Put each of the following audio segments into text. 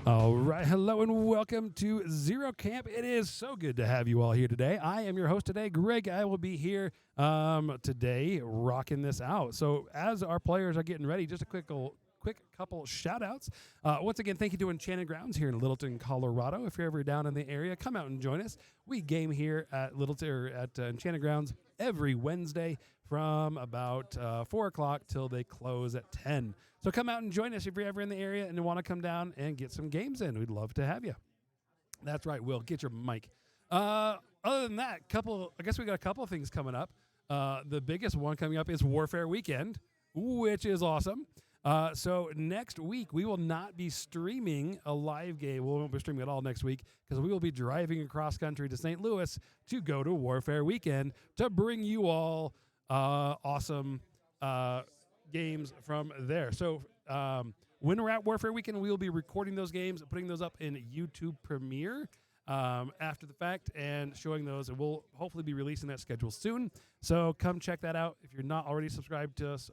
All right, hello and welcome to Zero Camp. It is so good to have you all here today. I am your host today, Greg. I will be here today rocking this out. So as our players are getting ready, just a quick couple shout outs. Once again, thank you to Enchanted Grounds here in Littleton, Colorado. If you're ever down in the area, come out and join us. We game here at Enchanted Grounds every Wednesday from about 4 o'clock till they close at 10. So come out and join us if you're ever in the area and want to come down and get some games in. We'd love to have you. That's right, Will. Get your mic. Other than that, I guess we got a couple of things coming up. The biggest one coming up is Warfare Weekend, which is awesome. So next week, we will not be streaming a live game. We won't be streaming at all next week because we will be driving across country to St. Louis to go to Warfare Weekend to bring you all awesome games from there. So when we're at Warfare Weekend, we will be recording those games, putting those up in YouTube Premiere after the fact and showing those. And we'll hopefully be releasing that schedule soon. So come check that out. If you're not already subscribed to us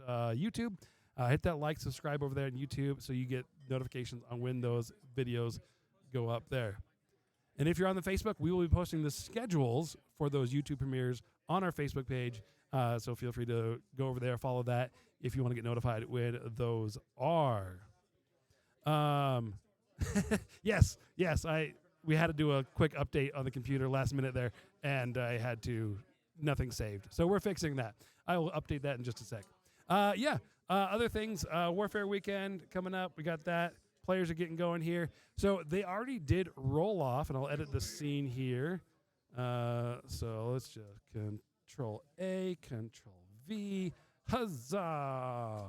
YouTube, hit that like, subscribe over there on YouTube so you get notifications on when those videos go up there. And if you're on the Facebook, we will be posting the schedules for those YouTube premieres on our Facebook page. So feel free to go over there, follow that if you want to get notified when those are. Yes, we had to do a quick update on the computer last minute there, and I had nothing saved. So we're fixing that. I will update that in just a sec. Other things, Warfare Weekend coming up. We got that. Players are getting going here. So they already did roll off, and I'll edit the scene here. So let's just Control A, Control V. Huzzah!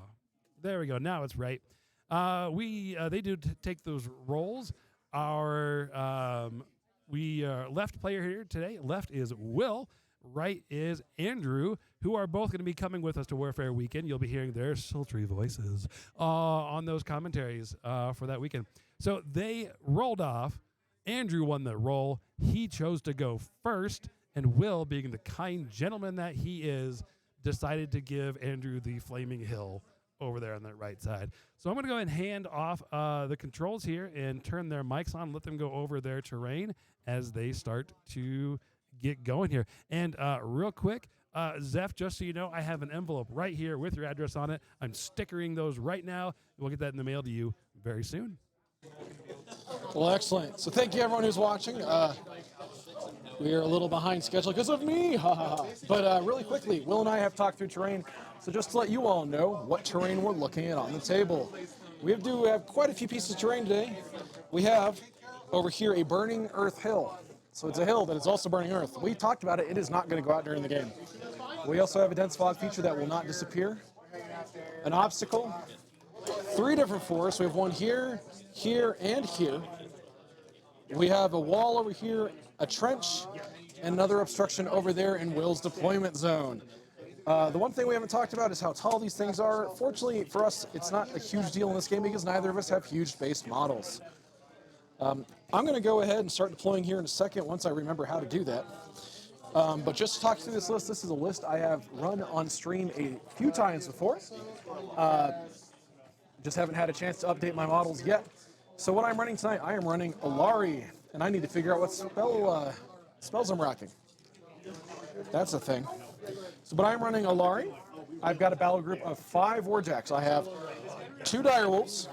There we go. Now it's right. They do take those rolls. Our left player here today. Left is Will. Right is Andrew, who are both going to be coming with us to Warfare Weekend. You'll be hearing their sultry voices on those commentaries for that weekend. So they rolled off. Andrew won the roll. He chose to go first, and Will, being the kind gentleman that he is, decided to give Andrew the flaming hill over there on that right side. So I'm going to go ahead and hand off the controls here and turn their mics on, let them go over their terrain as they start to get going here. And real quick, Zeph, just so you know, I have an envelope right here with your address on it. I'm stickering those right now. We'll get that in the mail to you very soon. Well, excellent. So thank you, everyone who's watching. We are a little behind schedule because of me. But really quickly, Will and I have talked through terrain. So just to let you all know what terrain we're looking at on the table. We do have quite a few pieces of terrain today. We have over here a burning earth hill. So it's a hill that is also burning earth. We talked about it. It is not going to go out during the game. We also have a dense fog feature that will not disappear. An obstacle. 3 different forests. We have one here, here, and here. We have a wall over here, a trench, and another obstruction over there in Will's deployment zone. The one thing we haven't talked about is how tall these things are. Fortunately for us, it's not a huge deal in this game because neither of us have huge base models. I'm going to go ahead and start deploying here in a second once I remember how to do that. But just to talk through this list, this is a list I have run on stream a few times before. Just haven't had a chance to update my models yet. So what I'm running tonight, I am running Ilari, and I need to figure out what spells I'm rocking. That's a thing. But I'm running Ilari. I've got a battle group of 5 Warjacks. I have 2 Direwolves.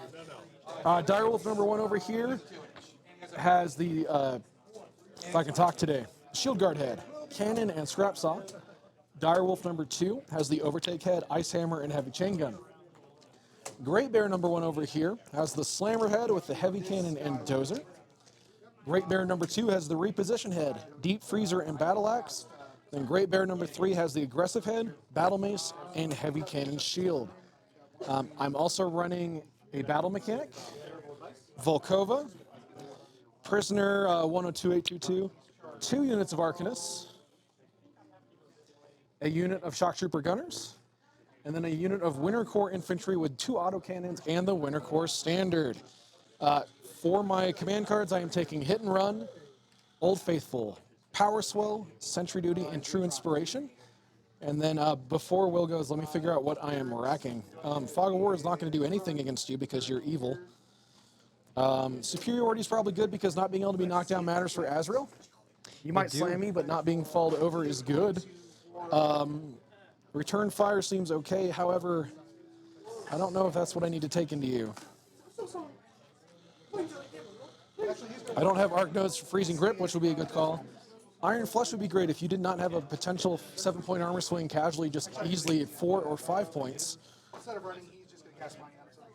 Direwolf number 1 over here has the, if I can talk today, Shield Guard head, cannon, and scrap saw. Direwolf number 2 has the Overtake head, Ice Hammer, and heavy chain gun. Great Bear number 1 over here has the Slammer head with the heavy cannon and dozer. Great Bear number 2 has the Reposition head, Deep Freezer, and Battle Axe. Then Great Bear number 3 has the Aggressive head, Battle Mace, and heavy cannon shield. I'm also running a Battle Mechanic, Volkova, Prisoner 102822, 2 units of Arcanists, a unit of Shock Trooper Gunners, and then a unit of Winter Korps Infantry with 2 autocannons and the Winter Korps Standard. For my command cards, I am taking Hit and Run, Old Faithful, Power Swell, Sentry Duty, and True Inspiration. And then before Will goes, let me figure out what I am racking. Fog of War is not going to do anything against you because you're evil. Superiority is probably good because not being able to be knocked down matters for Azrael. You might slam me, but not being falled over is good. Return fire seems okay. However, I don't know if that's what I need to take into you. I don't have arc nodes for freezing grip, which would be a good call. Iron Flesh would be great if you did not have a potential 7-point armor swing casually, just easily at 4 or 5 points. Instead of running, he's just going to cast mine on himself.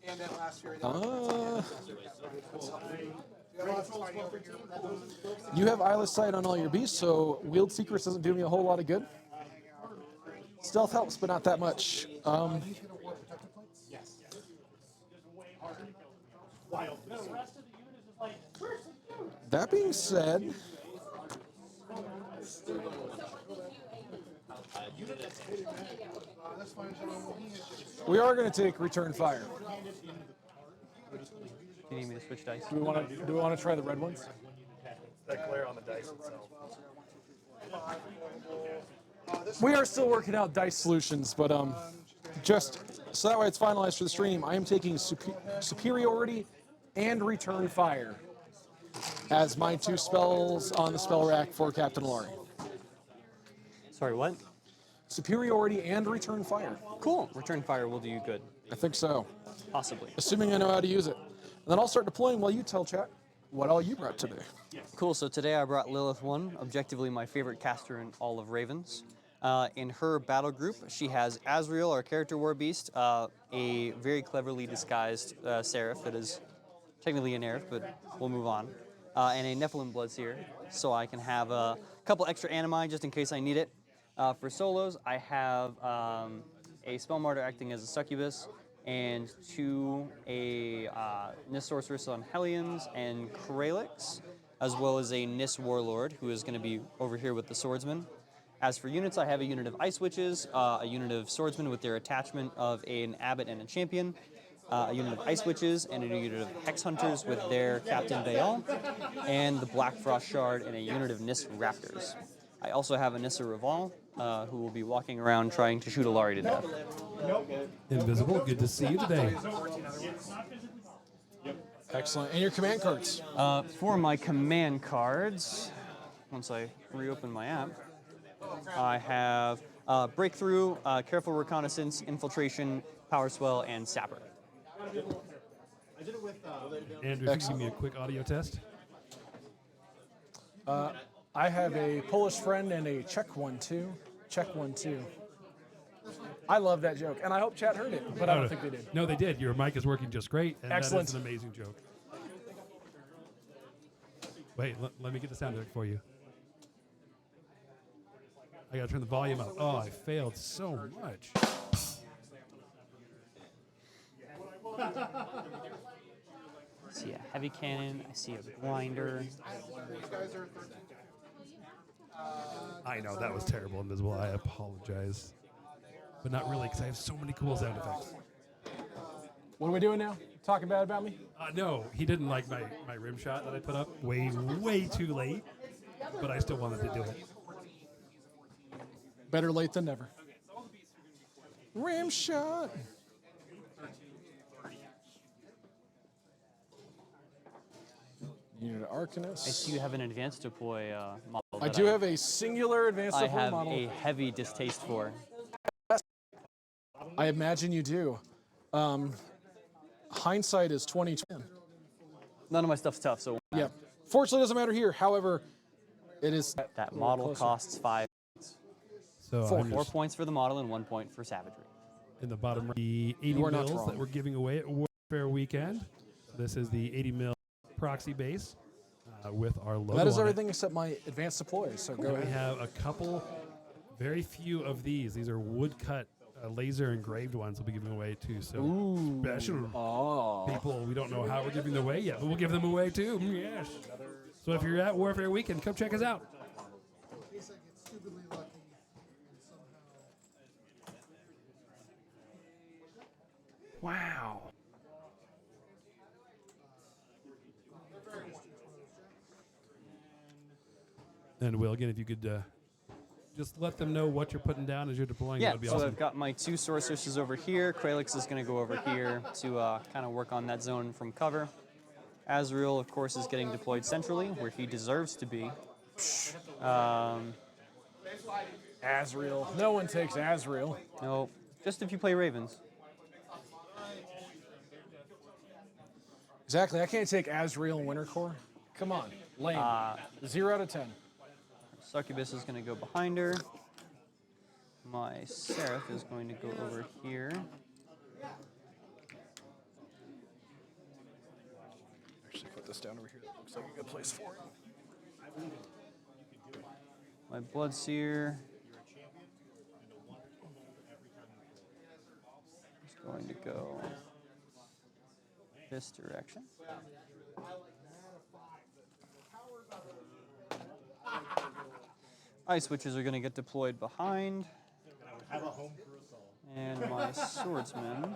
And then last year, you have Eyeless Sight on all your beasts, so Wield Secrets doesn't do me a whole lot of good. Stealth helps, but not that much. That being said, we are going to take Return Fire. Do you need me to switch dice? Do we want to try the red ones? That glare on the dice itself. We are still working out dice solutions, but just so that way it's finalized for the stream, I am taking Superiority and Return Fire as my 2 spells on the spell rack for Kapitan Ilari. Sorry, what? Superiority and Return Fire. Cool. Return fire will do you good. I think so. Possibly. Assuming I know how to use it. And then I'll start deploying while you tell chat what all you brought today. Cool. So today I brought Lylyth 1, objectively my favorite caster in all of Ravens. In her battle group, she has Azrael, our character war beast, a very cleverly disguised Seraph that is technically a nerf, but we'll move on, and a Nephilim Bloodseer, so I can have a couple extra animi just in case I need it. For solos, I have a Spell Martyr acting as a Succubus, and 2 Nyss Sorceress on Hellions and Craelix, as well as a Nyss Warlord, who is going to be over here with the Swordsman. As for units, I have a unit of Ice Witches, a unit of Swordsmen with their attachment of an Abbot and a Champion, a unit of Ice Witches, and a unit of Hex Hunters with their Captain Bayal, and the Blackfrost Shard, and a unit of Nyss Raptors. I also have Annyssa Ryvaal, who will be walking around trying to shoot Ilari to death. Invisible, good to see you today. Excellent. And your command cards? For my command cards, once I reopen my app, I have Breakthrough, Careful Reconnaissance, Infiltration, Power Swell, and Sapper. Andrew, if you give me a quick audio test. I have a Polish friend and a check 1-2. Check 1-2. I love that joke, and I hope chat heard it, but I don't think they did. No, they did. Your mic is working just great, and Excellent. that is an amazing joke. Wait, let me get the sound effect for you. I gotta turn the volume up. Oh, I failed so much. I see a heavy cannon. I see a blinder. I know, that was terrible, Invisible. I apologize. But not really, because I have so many cool sound effects. What are we doing now? Talking bad about me? No, he didn't like my rim shot that I put up way too late, but I still wanted to do it. Better late than never. Rim shot. Unit of Arcanist. I see you have an advanced deploy model. I do have a singular advanced I deploy have model. a heavy distaste for. I imagine you do. Hindsight is 2020. None of my stuff's tough, so Yeah. Fortunately, it doesn't matter here. However, it is that model costs 5. So Four. I'm 4 just points for the model and 1 point for savagery. in the bottom, the 80 You are not mils wrong. that we're giving away at Warfare Weekend. This is the 80 mil proxy base with our logo. That is on it. everything except my advanced deploys. So go Then we ahead. have a couple, very few of these. These are woodcut, laser engraved ones we'll be giving away to some special people. We don't know how we're giving them away yet, but we'll give them away too. Yes. So if you're at Warfare Weekend, come check us out. Wow. And Will, again, if you could just let them know what you're putting down as you're deploying. Yeah, That'd be so awesome. I've got my 2 sorceresses over here. Craelix is going to go over here to kind of work on that zone from cover. Azrael, of course, is getting deployed centrally, where he deserves to be. Azrael. No one takes Azrael. No, just if you play Ravens. Exactly. I can't take Azrael and Winter Korps. Come on. Lame. 0 out of 10. Succubus is going to go behind her. My Seraph is going to go over here. Actually, put this down over here. That looks like a good place for it. My Bloodseer is going to go this direction. Ice Witches are going to get deployed behind. And my Swordsman.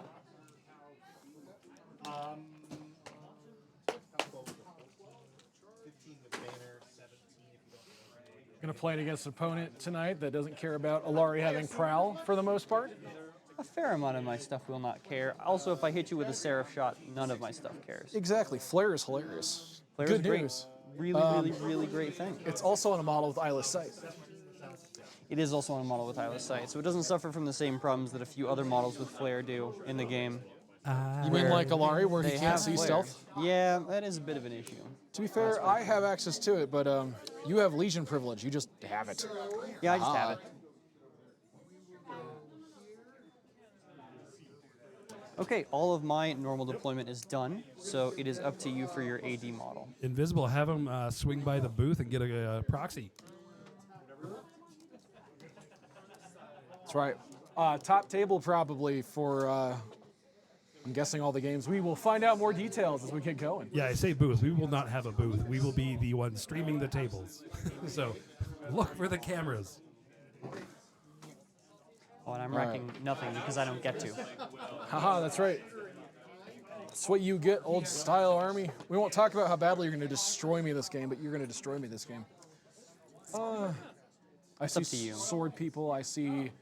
Going to play it against an opponent tonight that doesn't care about Ilari having Prowl for the most part. A fair amount of my stuff will not care. Also, if I hit you with a Seraph shot, none of my stuff cares. Exactly. Flare is hilarious. Flare Good is great. news. Really great thing. It's also on a model with Eyeless Sight. It is also on a model with Eyeless Sight, so it doesn't suffer from the same problems that a few other models with Flare do in the game. You mean like Ilari, where he They can't have see Flare. stealth? Yeah, that is a bit of an issue. To be fair, I have access to it, but you have Legion privilege. You just have it. Yeah, I just have it. Okay, all of my normal deployment is done, so it is up to you for your AD model. Invisible, have him swing by the booth and get a proxy. That's right. Top table probably for, I'm guessing, all the games. We will find out more details as we get going. Yeah, I say booth. We will not have a booth. We will be the ones streaming the tables. So look for the cameras. Oh, and I'm racking nothing because I don't get to. Haha, that's right. That's what you get, old style army. We won't talk about how badly you're going to destroy me this game, but you're going to destroy me this game. I see up to you. sword people. I see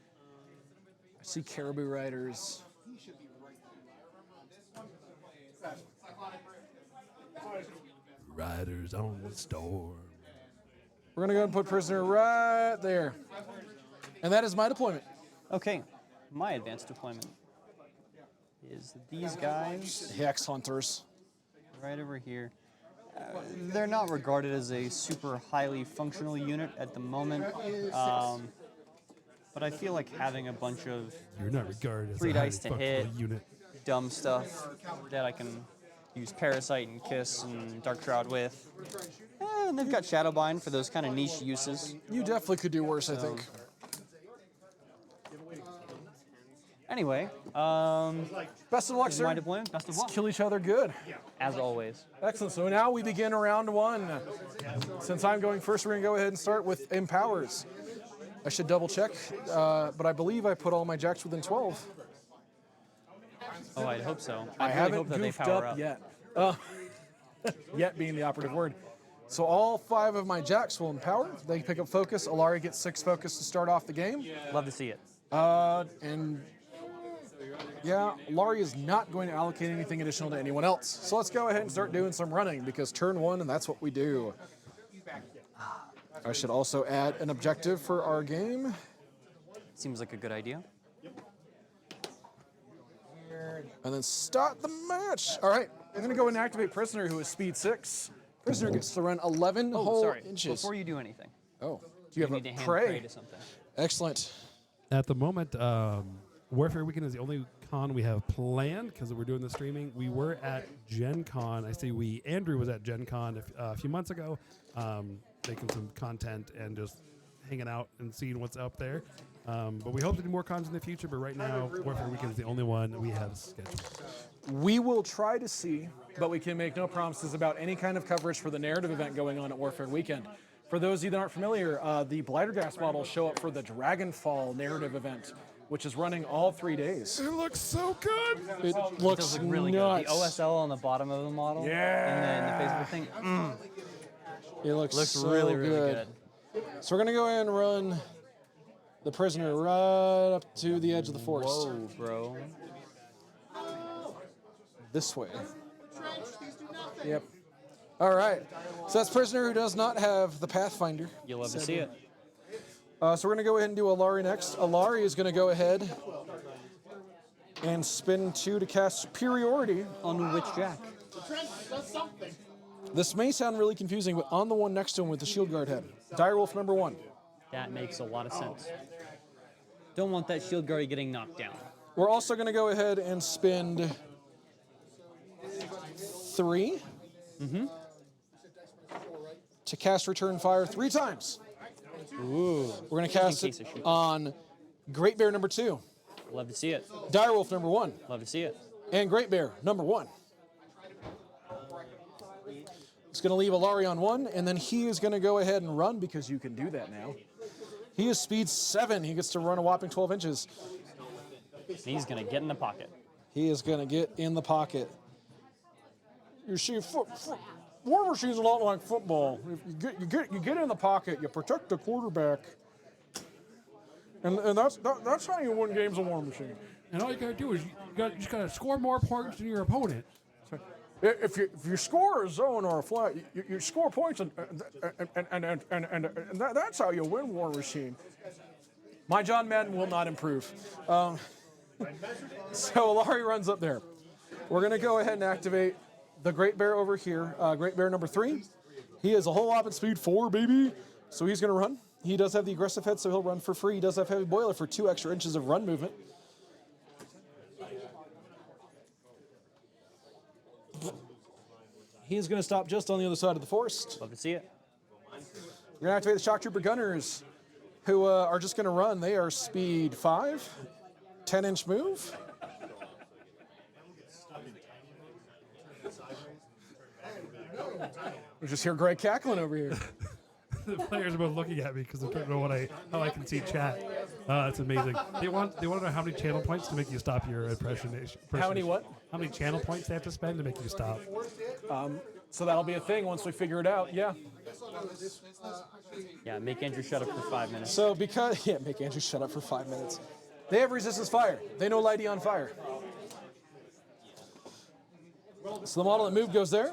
caribou riders. Riders on the storm. We're going to go ahead and put prisoner right there. And that is my deployment. Okay, my advanced deployment is these guys Hex hunters. right over here. They're not regarded as a super highly functional unit at the moment, but I feel like having a bunch of You're not regarded as 3 a highly dice to functional hit. unit. dumb stuff that I can use Parasite and Kiss and Dark Shroud with. And they've got Shadowbind for those kind of niche uses. You definitely could do worse, I think. Anyway, Best of luck, this is my sir. deployment. Best of Let's luck, kill each other good. as always. Excellent. So now we begin round one. Since I'm going first, we're going to go ahead and start with Empowers. I should double check, but I believe I put all my jacks within 12. Oh, I'd hope so. I really haven't hope that they goofed power up up yet. Yet being the operative word. So all 5 of my jacks will empower. They pick up focus. Ilari gets 6 focus to start off the game. Love to see it. And yeah, Ilari is not going to allocate anything additional to anyone else. So let's go ahead and start doing some running because turn 1 and that's what we do. I should also add an objective for our game. Seems like a good idea. And then start the match. All right, I'm going to go and activate Prisoner, who is speed 6. Prisoner gets to run 11 Oh, whole sorry. inches. Before you do anything, Oh, do you have need to a hand prey? to something. Excellent. At the moment, Warfare Weekend is the only con we have planned because we're doing the streaming. We were at Gen Con. I say we. Andrew was at Gen Con a few months ago, making some content and just hanging out and seeing what's up there. But we hope to do more cons in the future, but right now, Warfare Weekend is the only one we have scheduled. We will try to see, but we can make no promises about any kind of coverage for the narrative event going on at Warfare Weekend. For those of you that aren't familiar, the Blighted models show up for the Dragonfall narrative event, which is running all 3 days. It looks so good. It It looks does look really nuts. good. The OSL on the bottom of the model. Yeah. And then the Facebook thing. It looks Looks so really, really good. So we're gonna go ahead and run the prisoner right up to the edge of the forest. Whoa, bro. This way. Yep. All right. So that's prisoner who does not have the Pathfinder. You'll love to see it. So we're going to go ahead and do Ilari next. Ilari is going to go ahead and spin 2 to cast Superiority. On which jack? This may sound really confusing, but on the one next to him with the shield guard head. Direwolf number 1. That makes a lot of sense. Don't want that shield guard getting knocked down. We're also going to go ahead and spend 3 to cast Return Fire 3 times. Ooh. We're going to cast case it it shoots. on Great Bear number 2, Love to see it. Direwolf number 1, Love to see it. and Great Bear number 1. It's going to leave Ilari on 1, and then he is going to go ahead and run because you can do that now. He is speed 7. He gets to run a whopping 12 inches. He's going to get in the pocket. He is going to get in the pocket. You see, Warmachine's a lot like football. If you get in the pocket, you protect the quarterback, and that's how you win games of Warmachine. And all you gotta do is you just gotta score more points than your opponent. If you score a zone or a flat, you score points, and that's how you win Warmachine. My John Madden will not improve. So Ilari runs up there. We're going to go ahead and activate the Great Bear over here. Great Bear number 3. He has a whole lot at speed 4, baby. So he's going to run. He does have the aggressive head, so he'll run for free. He does have Heavy Boiler for 2 extra inches of run movement. He's going to stop just on the other side of the forest. Love to see it. We're going to activate the Shock Trooper Gunners, who are just going to run. They are speed 5, 10-inch move. We just hear Greg cackling over here. The players are both looking at me because they don't know how I can see chat. It's amazing. They want to know how many channel points to make you stop your impersonation. How many what? How many channel points they have to spend to make you stop? So that'll be a thing once we figure it out. Yeah. Yeah, make Andrew shut up for 5 minutes. So make Andrew shut up for 5 minutes. They have resistance fire. They know Lighty on fire. So the model that moved goes there.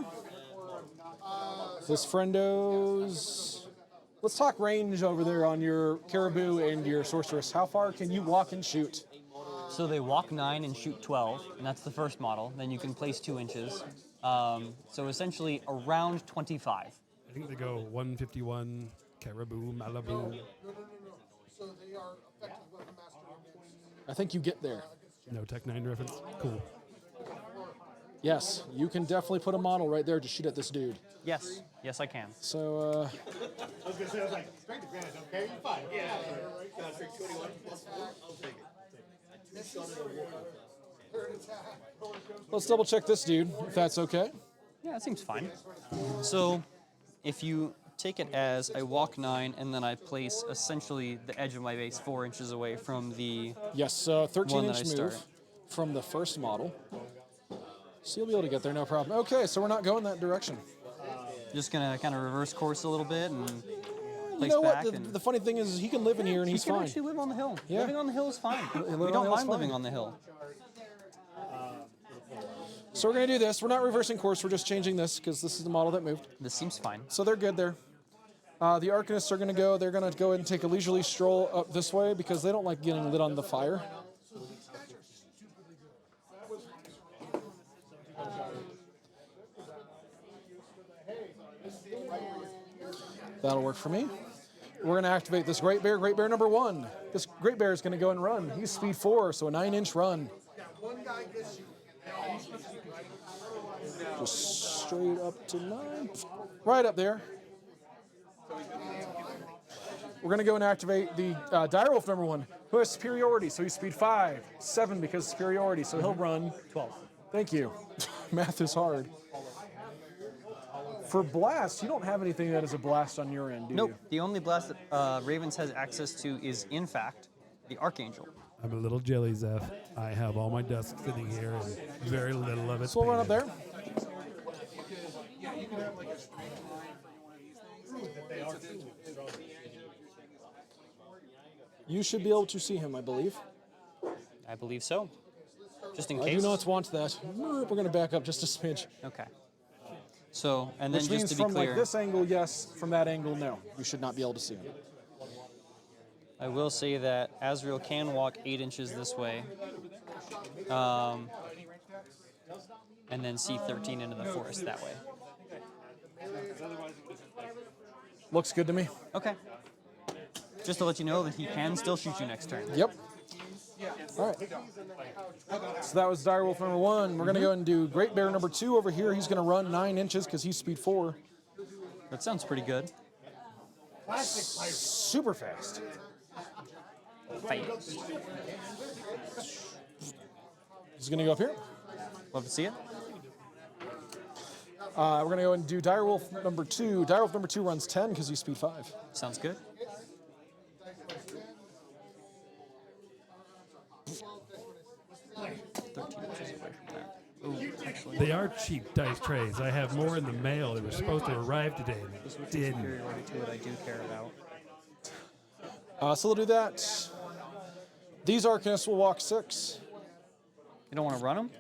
This friendo's. Let's talk range over there on your Caribou and your Sorceress. How far can you walk and shoot? So they walk 9 and shoot 12, and that's the first model. Then you can place 2 inches. So essentially around 25. I think they go 151, Caribou, Malibu. I think you get there. No Tech 9 reference. Cool. Yes, you can definitely put a model right there to shoot at this dude. Yes. Yes, I can. So, I was going to say, I was like, strength advantage, okay? You're fine. Yeah. Can I take 21? I'll take it. let's double check this dude, if that's okay. Yeah, that seems fine. So if you take it as I walk 9 and then I place essentially the edge of my base 4 inches away from the... Yes, One that 13-inch I move start. from the first model. So you'll be able to get there, no problem. Okay, so we're not going that direction. Just going to kind of reverse course a little bit and You place know back. what? The funny thing is he can live in here and he he's can fine. actually live on the hill. Yeah. Living on the hill is fine. Living on We the don't hill is mind living fine. on the hill. So we're going to do this. We're not reversing course. We're just changing this because this is the model that moved. This seems fine. So they're good there. The Arcanists are going to go. They're going to go ahead and take a leisurely stroll up this way because they don't like getting lit on the fire. That'll work for me. We're going to activate this Great Bear number 1. This Great Bear is going to go and run. He's speed 4, so a 9-inch run. Just straight up to 9. Right up there. We're going to go and activate the Direwolf number 1, who has superiority, so he's speed 5. 7 because of superiority, so he'll run 12. Thank you. Math is hard. For blast, you don't have anything that is a blast on your end, do Nope. you? The only blast that Ravens has access to is, in fact, the Archangel. I'm a little jelly, Zeph. I have all my dust sitting here and very little of it. So we'll run up there. You should be able to see him, I believe. I believe so. Just in I case. do not want that. We're going to back up just a smidge. Okay. So, and then Which just means to be from clear, like this angle, yes. From that angle, no. You should not be able to see him. I will say that Azrael can walk 8 inches this way, and then see 13 into the forest that way. Looks good to me. Okay. Just to let you know that he can still shoot you next turn. Yep. All right. So that was Direwolf number 1. We're going to go and do Great Bear number 2 over here. He's going to run 9 inches because he's speed 4. That sounds pretty good. Super fast. Fast. He's going to go up here. Love to see it. We're going to go and do Direwolf number 2. Direwolf number 2 runs 10 because he's speed 5. Sounds good. They are cheap dice trays. I have more in the mail. They were supposed to arrive today. And they didn't. Superiority to what I do care about. So we'll do that. These Arcanists will walk 6. You don't want to run them?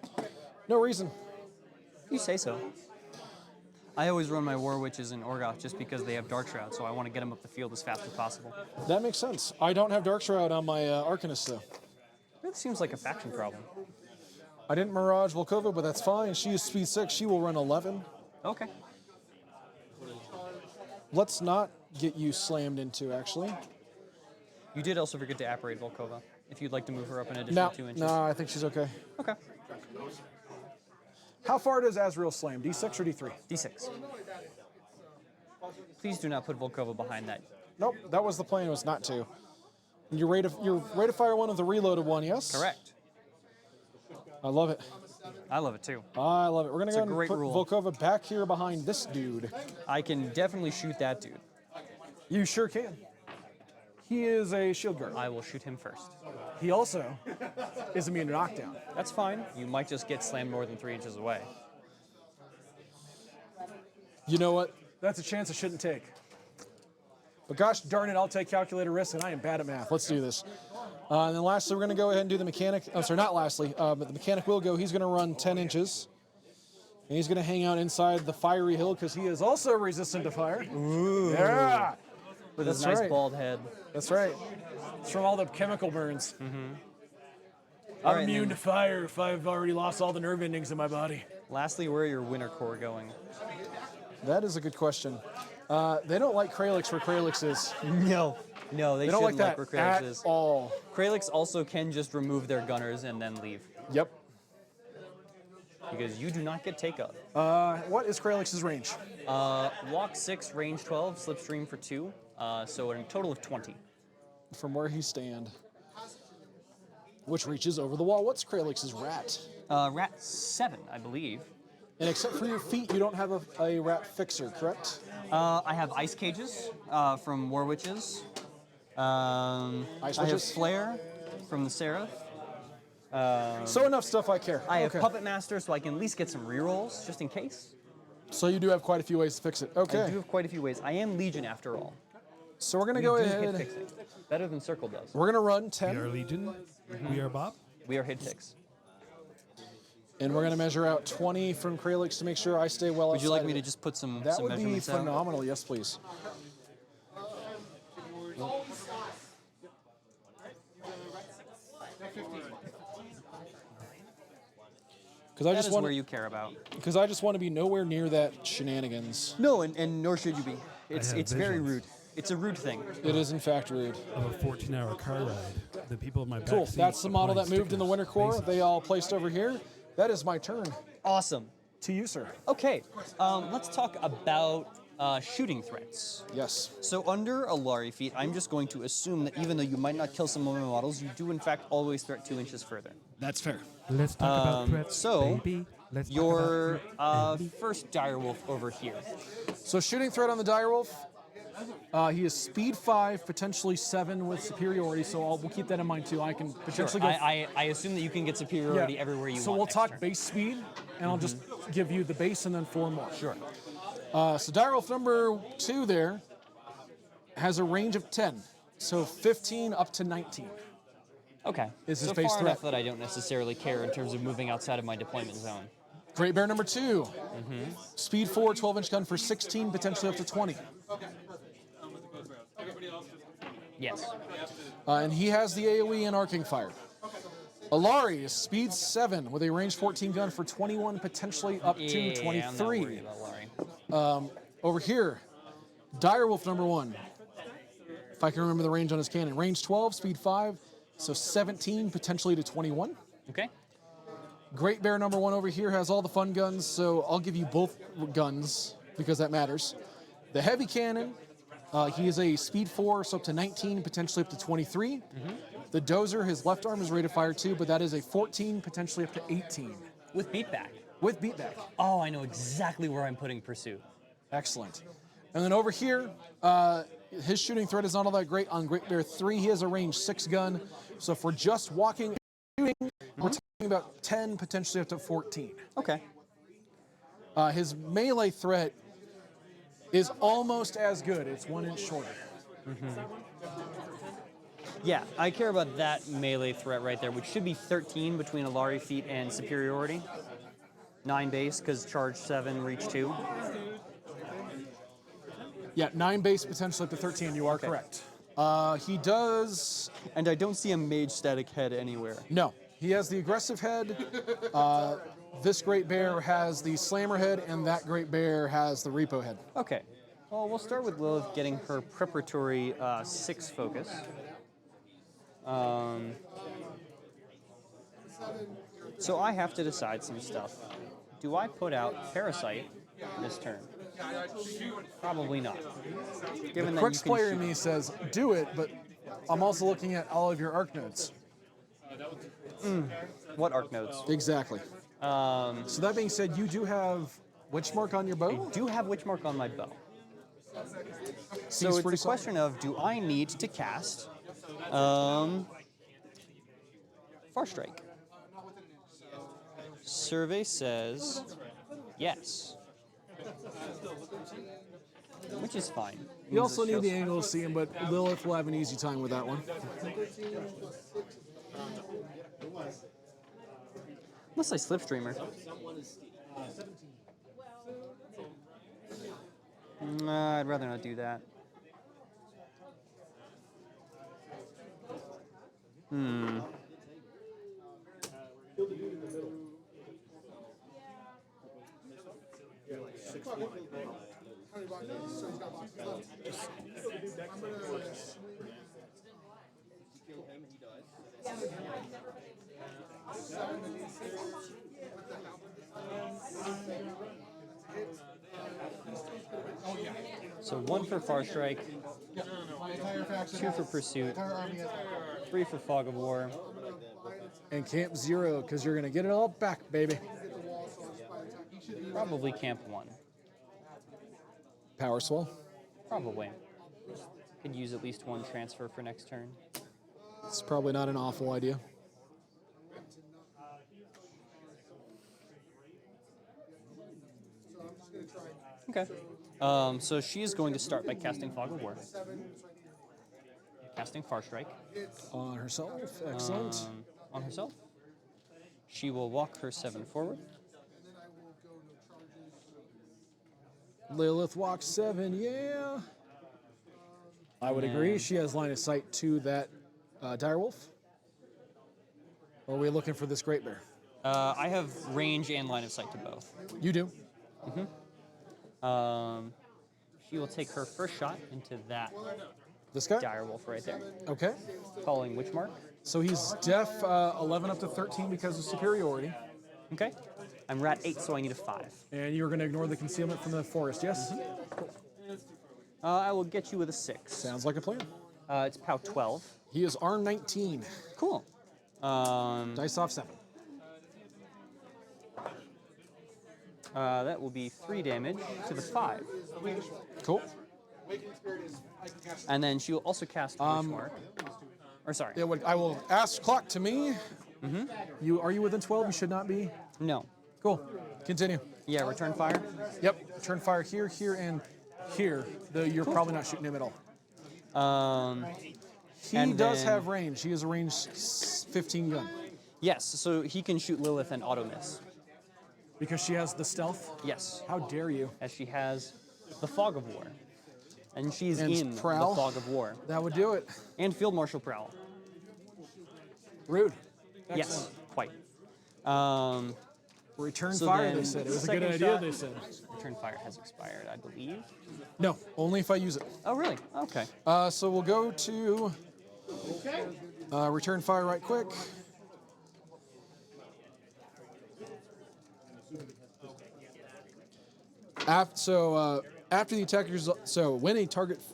No reason. You say so. I always run my War Witches in Orgoth just because they have Dark Shroud, so I want to get them up the field as fast as possible. That makes sense. I don't have Dark Shroud on my Arcanist, though. That seems like a faction problem. I didn't Mirage Volkova, but that's fine. She is speed 6. She will run 11. Okay. Let's not get you slammed into, actually. You did also forget to apparate Volkova, if you'd like to move her up an additional 2 inches. No, I think she's okay. Okay. How far does Azrael slam? D6 or D3? D6. Please do not put Volkova behind that. Nope, that was the plan, was not to. Your rate of fire one of the reloaded one, yes? Correct. I love it. I love it too. I love it. We're going to go and great put rule. Volkova back here behind this dude. I can definitely shoot that dude. You sure can. He is a shield guard. I will shoot him first. He also is immune to knockdown. That's fine. You might just get slammed more than 3 inches away. You know what? That's a chance I shouldn't take. But gosh darn it, I'll take calculator risks, and I am bad at math. Let's do this. And then lastly, we're going to go ahead and do the mechanic. Oh, sorry, not lastly, but the mechanic will go. He's going to run 10 inches. And he's going to hang out inside the fiery hill because he is also resistant to fire. Ooh. Yeah. With his That's nice right. bald head. That's right. It's from all the chemical burns. All I'm right, immune then. to fire if I've already lost all the nerve endings in my body. Lastly, where are your Winter Korps going? That is a good question. They don't like Craelix where Craelix is. No, they They don't like shouldn't that where Craelix at is. all. Craelix also can just remove their gunners and then leave. Yep. Because you do not get take up. What is Craelix's range? Walk 6, range 12, slipstream for 2. So a total of 20. From where he stand, which reaches over the wall. What's Craelix's rat? Rat 7, I believe. And except for your feet, you don't have a rat fixer, correct? I have ice cages from War Witches. I have Witches? flare from the Seraph. So enough stuff I care. I have Okay. Puppet Master, so I can at least get some rerolls, just in case. So you do have quite a few ways to fix it. Okay. I do have quite a few ways. I am Legion after all. So we're gonna We go do hit ahead. fixing. Better than Circle does. We're gonna run We 10, are Legion. We are Bob. We are hit fix. and we're gonna measure out 20 from Craelix to make sure I stay well. Would you like outside me of to it. just put some That would be measurements out? phenomenal. Yes, please. Because I That just is want where you care about. because I just want to be nowhere near that shenanigans. No, and nor should you be. It's have very visions. rude. It's a rude thing. It is in fact rude. Of a 14-hour car ride. The people in my back Cool. seat That's the model that applying moved in the stickers, Winter Korps. basics. They all placed over here. That is my turn. Awesome. To you, sir. Okay, let's talk about shooting threats. Yes. So under Ilari feat, I'm just going to assume that even though you might not kill some of my models, you do in fact always threat 2 inches further. That's fair. Let's talk about threats, so, baby. Let's Your talk about threats, baby. first direwolf over here. So shooting threat on the direwolf. He is speed 5, potentially 7 with superiority. So we'll keep that in mind too. I can potentially go. I assume that you can get superiority everywhere you so want. we'll next talk turn. base speed, and I'll just give you the base and then 4 more. Sure. So direwolf number 2 there has a range of 10. So 15 up to 19. Okay. Is his so base far threat. enough that I don't necessarily care in terms of moving outside of my deployment zone. Great Bear number 2. Speed 4, 12-inch gun for 16, potentially up to 20. Yes. And he has the AoE and arcing fire. Ilari is speed 7 with a range 14 gun for 21, potentially up to 23. I'm not worried about Ilari. Over here, Direwolf number 1. If I can remember the range on his cannon. Range 12, speed 5, so 17, potentially to 21. Okay. Great Bear number 1 over here has all the fun guns, so I'll give you both guns because that matters. The heavy cannon, he is a speed 4, so up to 19, potentially up to 23. The dozer, his left arm is rated fire 2, but that is a 14, potentially up to 18. With beatback. With beatback. Oh, I know exactly where I'm putting pursuit. Excellent. And then over here, his shooting threat is not all that great. On Great Bear 3, he has a range 6 gun. So if we're just walking and shooting, we're talking about 10, potentially up to 14. Okay. His melee threat is almost as good. It's 1 inch shorter. Yeah, I care about that melee threat right there, which should be 13 between Ilari feat and superiority. 9 base, because charge 7, reach 2. Yeah, 9 base, potentially up to 13. You are correct. He does... And I don't see a mage static head anywhere. No. He has the aggressive head. This Great Bear has the slammer head, and that Great Bear has the repo head. Okay. Well, we'll start with Lylyth getting her preparatory 6 focus. So I have to decide some stuff. Do I put out Parasite this turn? Probably not. Given that Quicks you can player in shoot- me says, do it, but I'm also looking at all of your arc nodes. What arc nodes? Exactly. So that being said, you do have Witchmark on your bow? I do have Witchmark on my bow. So Seems it's pretty a question of, do I need to cast Far Strike? Survey says yes. Which is fine. You also need the angle to see him, but Lylyth will have an easy time with that one. Unless I Slipstreamer. I'd rather not do that. So 1 for Far Strike, 2 for Pursuit, 3 for Fog of War. And Camp 0, because you're going to get it all back, baby. Probably Camp 1. Power Swell. Probably. Could use at least 1 transfer for next turn. It's probably not an awful idea. Okay. So she is going to start by casting Fog of War. Casting Far Strike. On herself. Excellent. On herself. She will walk her 7 forward. Lylyth walks 7, yeah. I would agree. She has line of sight to that direwolf. Or are we looking for this Great Bear? I have range and line of sight to both. You do. She will take her first shot into that This guy? direwolf right there. Okay. Calling Witchmark. So he's def 11 up to 13 because of superiority. Okay. I'm rat 8, so I need a 5. And you're going to ignore the concealment from the forest, yes? I will get you with a 6. Sounds like a plan. It's POW 12. He is arm 19. Cool. Dice off 7. That will be 3 damage to the 5. Cool. And then she will also cast Witchmark. Or sorry. I will ask clock to me. Are you within 12? You should not be. No. Cool. Continue. Yeah, return fire. Yep. Turn fire here, here, and here. Though you're probably not shooting him at all. He does have range. He has a range 15 gun. Yes, so he can shoot Lylyth and auto miss. Because she has the stealth? Yes. How dare you? As she has the Fog of War. And she's And in Prowl. the Fog of War. That would do it. And Field Marshal Prowl. Rude. Yes, quite. Return So fire, then they said. It was a second good idea, shot- they said. Return fire has expired, I believe. No, only if I use it. Oh, really? Okay. So we'll go to return fire right quick. After the attack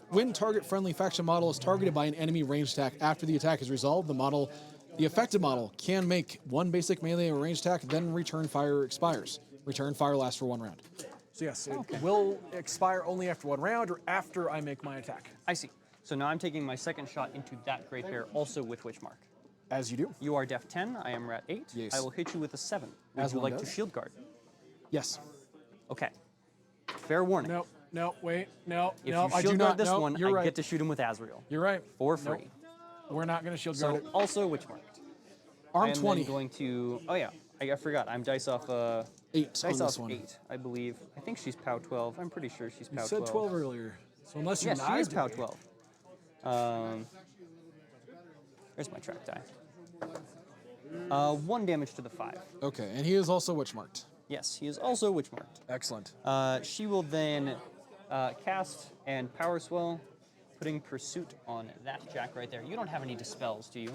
when target friendly faction model is targeted by an enemy range attack after the attack is resolved, the affected model can make one basic melee or range attack, then return fire expires. Return fire lasts for 1 round. So yes, it will expire only after 1 round or after I make my attack. I see. So now I'm taking my second shot into that Great Bear, also with Witch Mark. As you do. You are def 10, I am rat 8. Yes. I will hit you with a 7. Would As you one like to does. shield guard? Yes. Okay. Fair warning. No, wait, no, If no, you I shield do guard not. this No, one, you're I right. get to shoot him with Azrael. You're right. For free. Nope. We're not going to shield So guard it. also Witch Mark. Arm I am 20. then going to, oh yeah, I forgot. I'm dice off 8 on dice this off one. 8, I believe. I think she's POW 12. I'm pretty sure she's POW You said 12 earlier. So unless you Yes, she is POW POW 12. There's my track die. 1 damage to the 5. Okay, and he is also witch marked. Yes, he is also witch marked. Excellent. She will then cast and power swell, putting pursuit on that jack right there. You don't have any dispels, do you?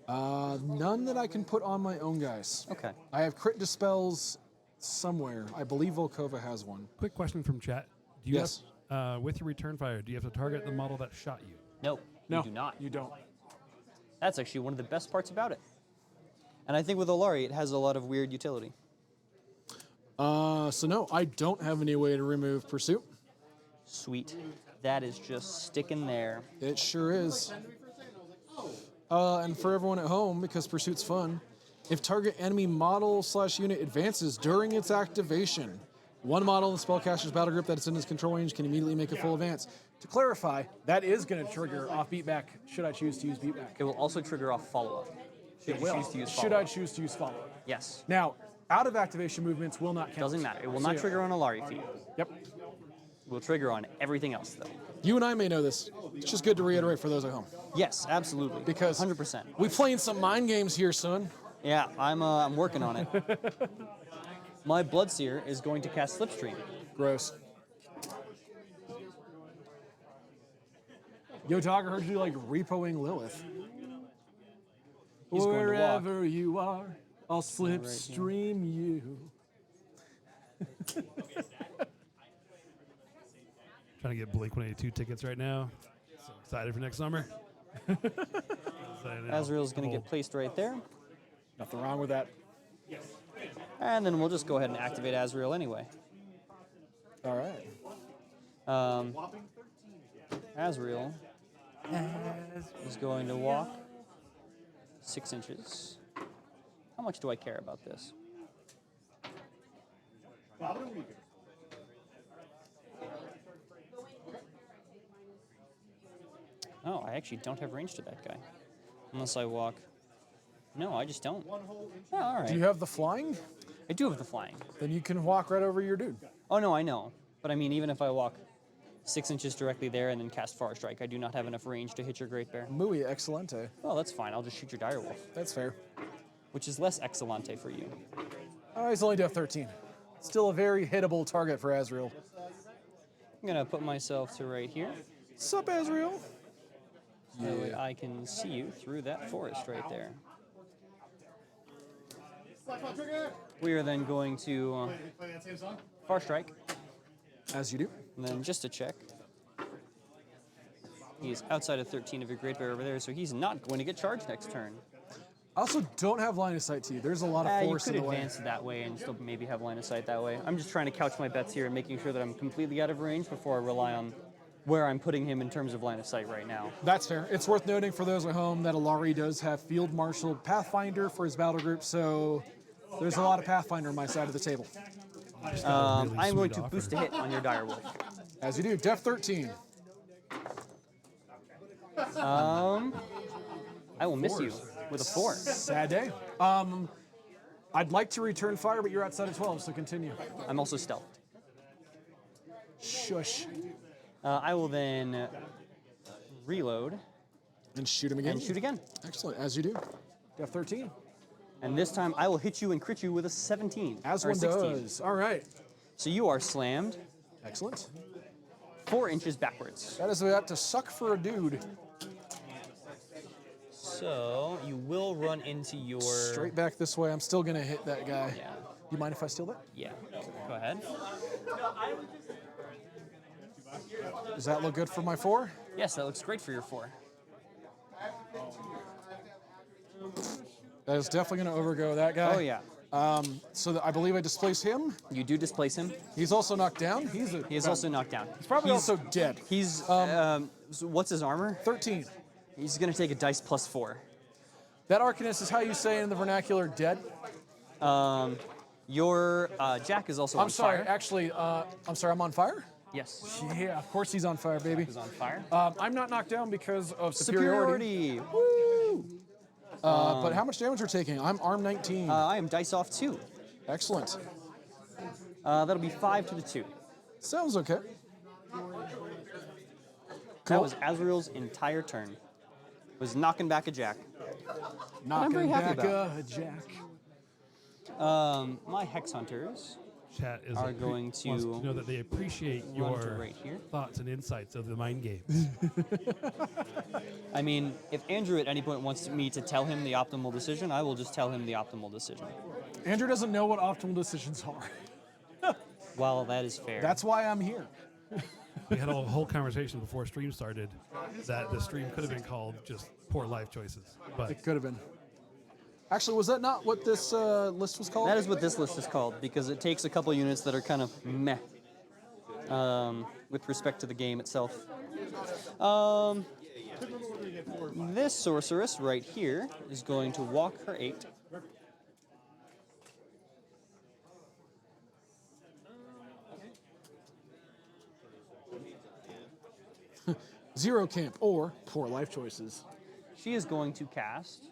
None that I can put on my own guys. Okay. I have crit dispels somewhere. I believe Volkova has one. Quick question from chat. Do you Yes. have, with your return fire, do you have to target the model that shot you? No, No, you do not. You don't. That's actually one of the best parts about it. And I think with Ilari, it has a lot of weird utility. So no, I don't have any way to remove pursuit. Sweet. That is just sticking there. It sure is. And for everyone at home, because pursuit's fun, if target enemy model / unit advances during its activation, one model in the spellcaster's battle group that is in its control range can immediately make a full advance. To clarify, that is going to trigger off beatback should I choose to use beatback. It will also trigger off follow-up. Should you choose to use Should I follow-up. choose to use follow-up? Yes. Now, out of activation movements will not count. Doesn't matter. It will So, not yeah. trigger on Ilari feat. Yep. It will trigger on everything else, though. You and I may know this. It's just good to reiterate for those at home. Yes, absolutely. Because 100%. we playing some mind games here, son. Yeah, I'm working on it. My Bloodseer is going to cast Slipstream. Gross. Yo, dog, I heard you like repoing Lylyth. He's going to walk. Wherever you are, I'll slipstream you. Trying to get Blink 182 tickets right now. So excited for next summer. Azrael's going to get placed right there. Nothing wrong with that. And then we'll just go ahead and activate Azrael anyway. All right. Azrael is going to walk 6 inches. How much do I care about this? Oh, I actually don't have range to that guy. Unless I walk. No, I just don't. Oh, all right. Do you have the flying? I do have the flying. Then you can walk right over your dude. Oh, no, I know. But I mean, even if I walk 6 inches directly there and then cast Far Strike, I do not have enough range to hit your Great Bear. Muy excelente. Well, that's fine. I'll just shoot your Direwolf, That's fair. which is less excellente for you. He's only def 13. Still a very hittable target for Azrael. I'm going to put myself to right here. Sup, Azrael? That way I can see you through that forest right there. We are then going to Far Strike, As you do. and then just to check, he's outside of 13 of your Great Bear over there, so he's not going to get charged next turn. I also don't have line of sight to you. There's a lot of You force could in the way. advance that way and still maybe have line of sight that way. I'm just trying to couch my bets here and making sure that I'm completely out of range before I rely on where I'm putting him in terms of line of sight right now. That's fair. It's worth noting for those at home that Ilari does have Field Marshal Pathfinder for his battle group, so there's a lot of Pathfinder on my side of the table. I'm going to boost a hit on your Direwolf. As you do, def 13. I will miss you with a 4. Sad day. I'd like to return fire, but you're outside of 12, so continue. I'm also stealthed. Shush. I will then reload And shoot him again. and shoot again. Excellent, as you do. Def 13. And this time I will hit you and crit you with a 17. As or one 16. does. All right. So you are slammed Excellent. 4 inches backwards. That is about to suck for a dude. So you will run into your... Straight back this way. I'm still going to hit that guy. Yeah. You mind if I steal that? Yeah. Go ahead. Does that look good for my 4? Yes, that looks great for your 4. That is definitely going to overgo that guy. Oh, yeah. So I believe I displace him. You do displace him. He's also knocked down. He is also knocked down. He's probably also dead. He's... so what's his armor? 13. He's going to take a dice plus 4. That Arcanist is how you say in the vernacular dead. Your Jack is also on I'm sorry, fire. actually, I'm sorry, I'm on fire? Yes. Yeah, of course he's on fire, baby. He's on fire. I'm not knocked down because of superiority. Superiority. But how much damage are taking? I'm arm 19. I am dice off 2. Excellent. That'll be 5 to the 2. Sounds okay. That was Azrael's entire turn. Was knocking back a Jack. Knocking very happy back about. a jack. My Hex Hunters Chat is are going wants to to know that they appreciate run to your right here. thoughts and insights of the mind games. I mean, if Andrew at any point wants me to tell him the optimal decision, I will just tell him the optimal decision. Andrew doesn't know what optimal decisions are. Well, that is fair. That's why I'm here. We had a whole conversation before stream started that the stream could have been called just poor life choices. But It could have been. Actually, was that not what this list was called? That is what this list is called, because it takes a couple units that are kind of meh with respect to the game itself. This Sorceress right here is going to walk her 8. Zero camp or poor life choices. She is going to cast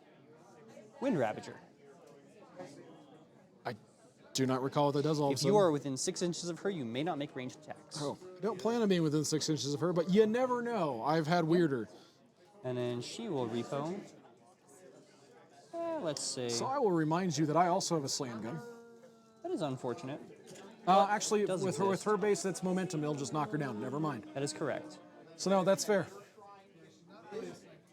Wind Ravager. I do not recall what that does all of a If sudden. you are within 6 inches of her, you may not make ranged attacks. Oh, I don't plan on being within 6 inches of her, but you never know. I've had weirder. And then she will repo. Let's see. So I will remind you that I also have a slam gun. That is unfortunate. Actually, does with exist. her base, that's momentum. It'll just knock her down. Never mind. That is correct. So no, that's fair.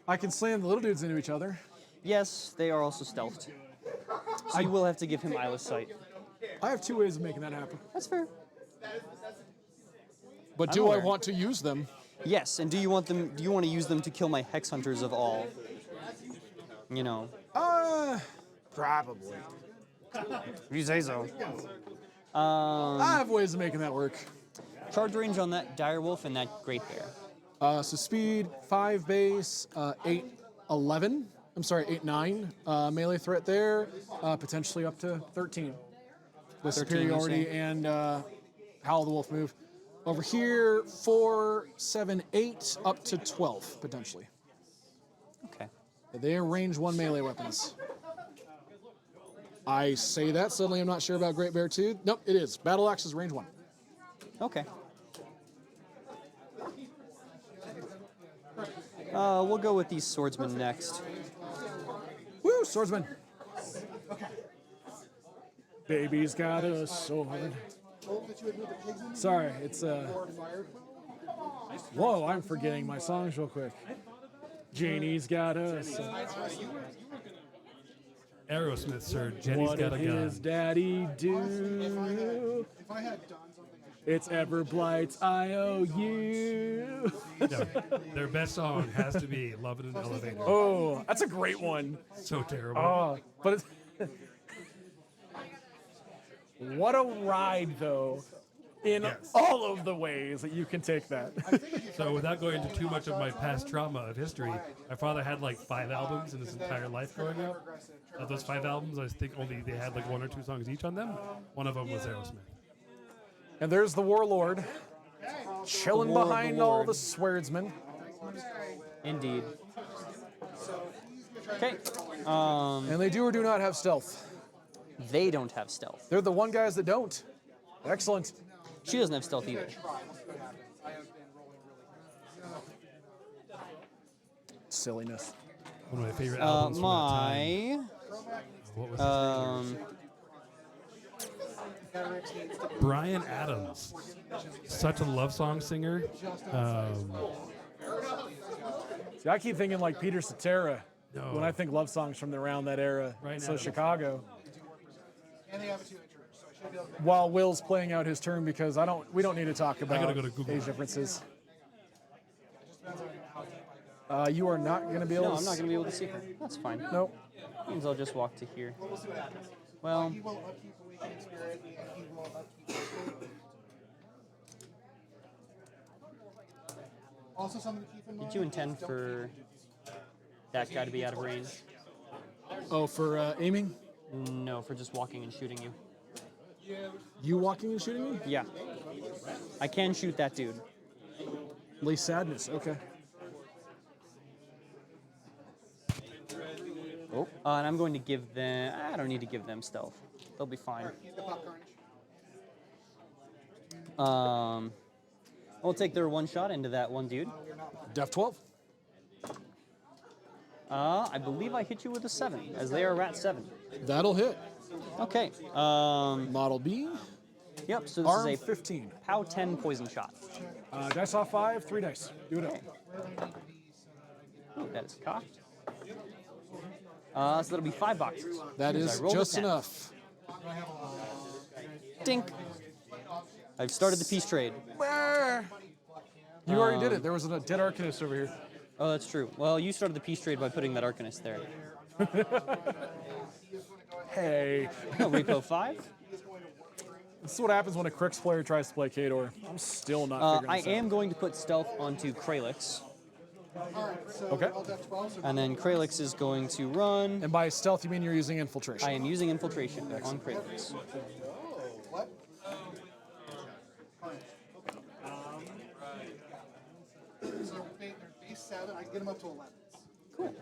I can slam the little dudes into each other. Yes, they are also stealthed. So you will have to give him eyeless sight. I have 2 ways of making that happen. That's fair. But I'm do I aware. want to use them? Yes, and do you want them? Do you want to use them to kill my Hex Hunters of all? You know. Probably. You say so. I have ways of making that work. Charge range on that Direwolf and that Great Bear. So speed, 5 base, 8, 11. I'm sorry, 8, 9. Melee threat there, potentially up to 13. With 13, superiority you say? and Howl the Wolf move. Over here, 4, 7, 8, up to 12, potentially. Okay. They are range 1 melee weapons. I say that, suddenly I'm not sure about Great Bear 2. Nope, it is. Battle Axe is range 1. Okay. We'll go with these swordsmen next. Woo, swordsman. Baby's got a sword. Sorry, it's Whoa, I'm forgetting my songs real quick. Janie's got a sword. Aerosmith, sir. Jenny's What got a did his gun. daddy do? It's Everblight's IOU. No, their best song has to be "Love in an Elevator." Oh, that's a great one. So terrible. Oh, but it's what a ride, though, in Yes. all of the ways that you can take that. So without going into too much of my past trauma of history, my father had like 5 albums in his entire life growing up. Of those 5 albums, I think only they had like 1 or 2 songs each on them. One of them was Aerosmith. And there's the Warlord, chilling The behind all Warlord. the swordsmen. Indeed. Okay. And they do or do not have stealth. They don't have stealth. They're the one guys that don't. Excellent. She doesn't have stealth either. Silliness. One of my favorite albums from that time. What was his name? Brian Adams. Such a love song singer. See, I keep thinking like Peter Cetera No. when I think love songs from around that era. Right So now. Chicago. And they have a 2 inch, so I should be able to. While Will's playing out his turn, because we don't need to talk about gotta go to Google. age differences. You are not going to be able No, to. I'm not going to be able to see her. That's fine. Nope. Means I'll just walk to here. We'll see what happens. Well, He will upkeep Awakening Spirit, and he will upkeep Spirit. Also, something to keep in mind. did you intend for that guy to be out of range? Oh, for aiming? No, for just walking and shooting you. You walking and shooting me? Yeah. I can shoot that dude. Lay Sadness. Okay. Oh. And I'm going to give them... I don't need to give them stealth. They'll be fine. The Pop Carnage. I'll take their one shot into that one dude. Def 12. I believe I hit you with a 7, as they are rat 7. That'll hit. Okay. Model B. Yep, so this Arm is a 15. POW 10 poison shot. Dice off 5, 3 dice. Do it up. Ooh, that is cocked. So that'll be 5 boxes. That Because is I rolled a just 10. enough. Dink. I've started the peace trade. You already did it. There was a dead Arcanist over here. Oh, that's true. Well, you started the peace trade by putting that Arcanist there. Hey. No, repo 5. This is what happens when a Crix player tries to play Khador. I'm still not figuring I this out. am going to put stealth onto Craelix. Alright, so Okay. all Def 12. So And then Craelix is going to run. And by stealth, you mean you're using infiltration. I am using infiltration on Craelix. what? So they're base 7. I can get them up to 11. Cool.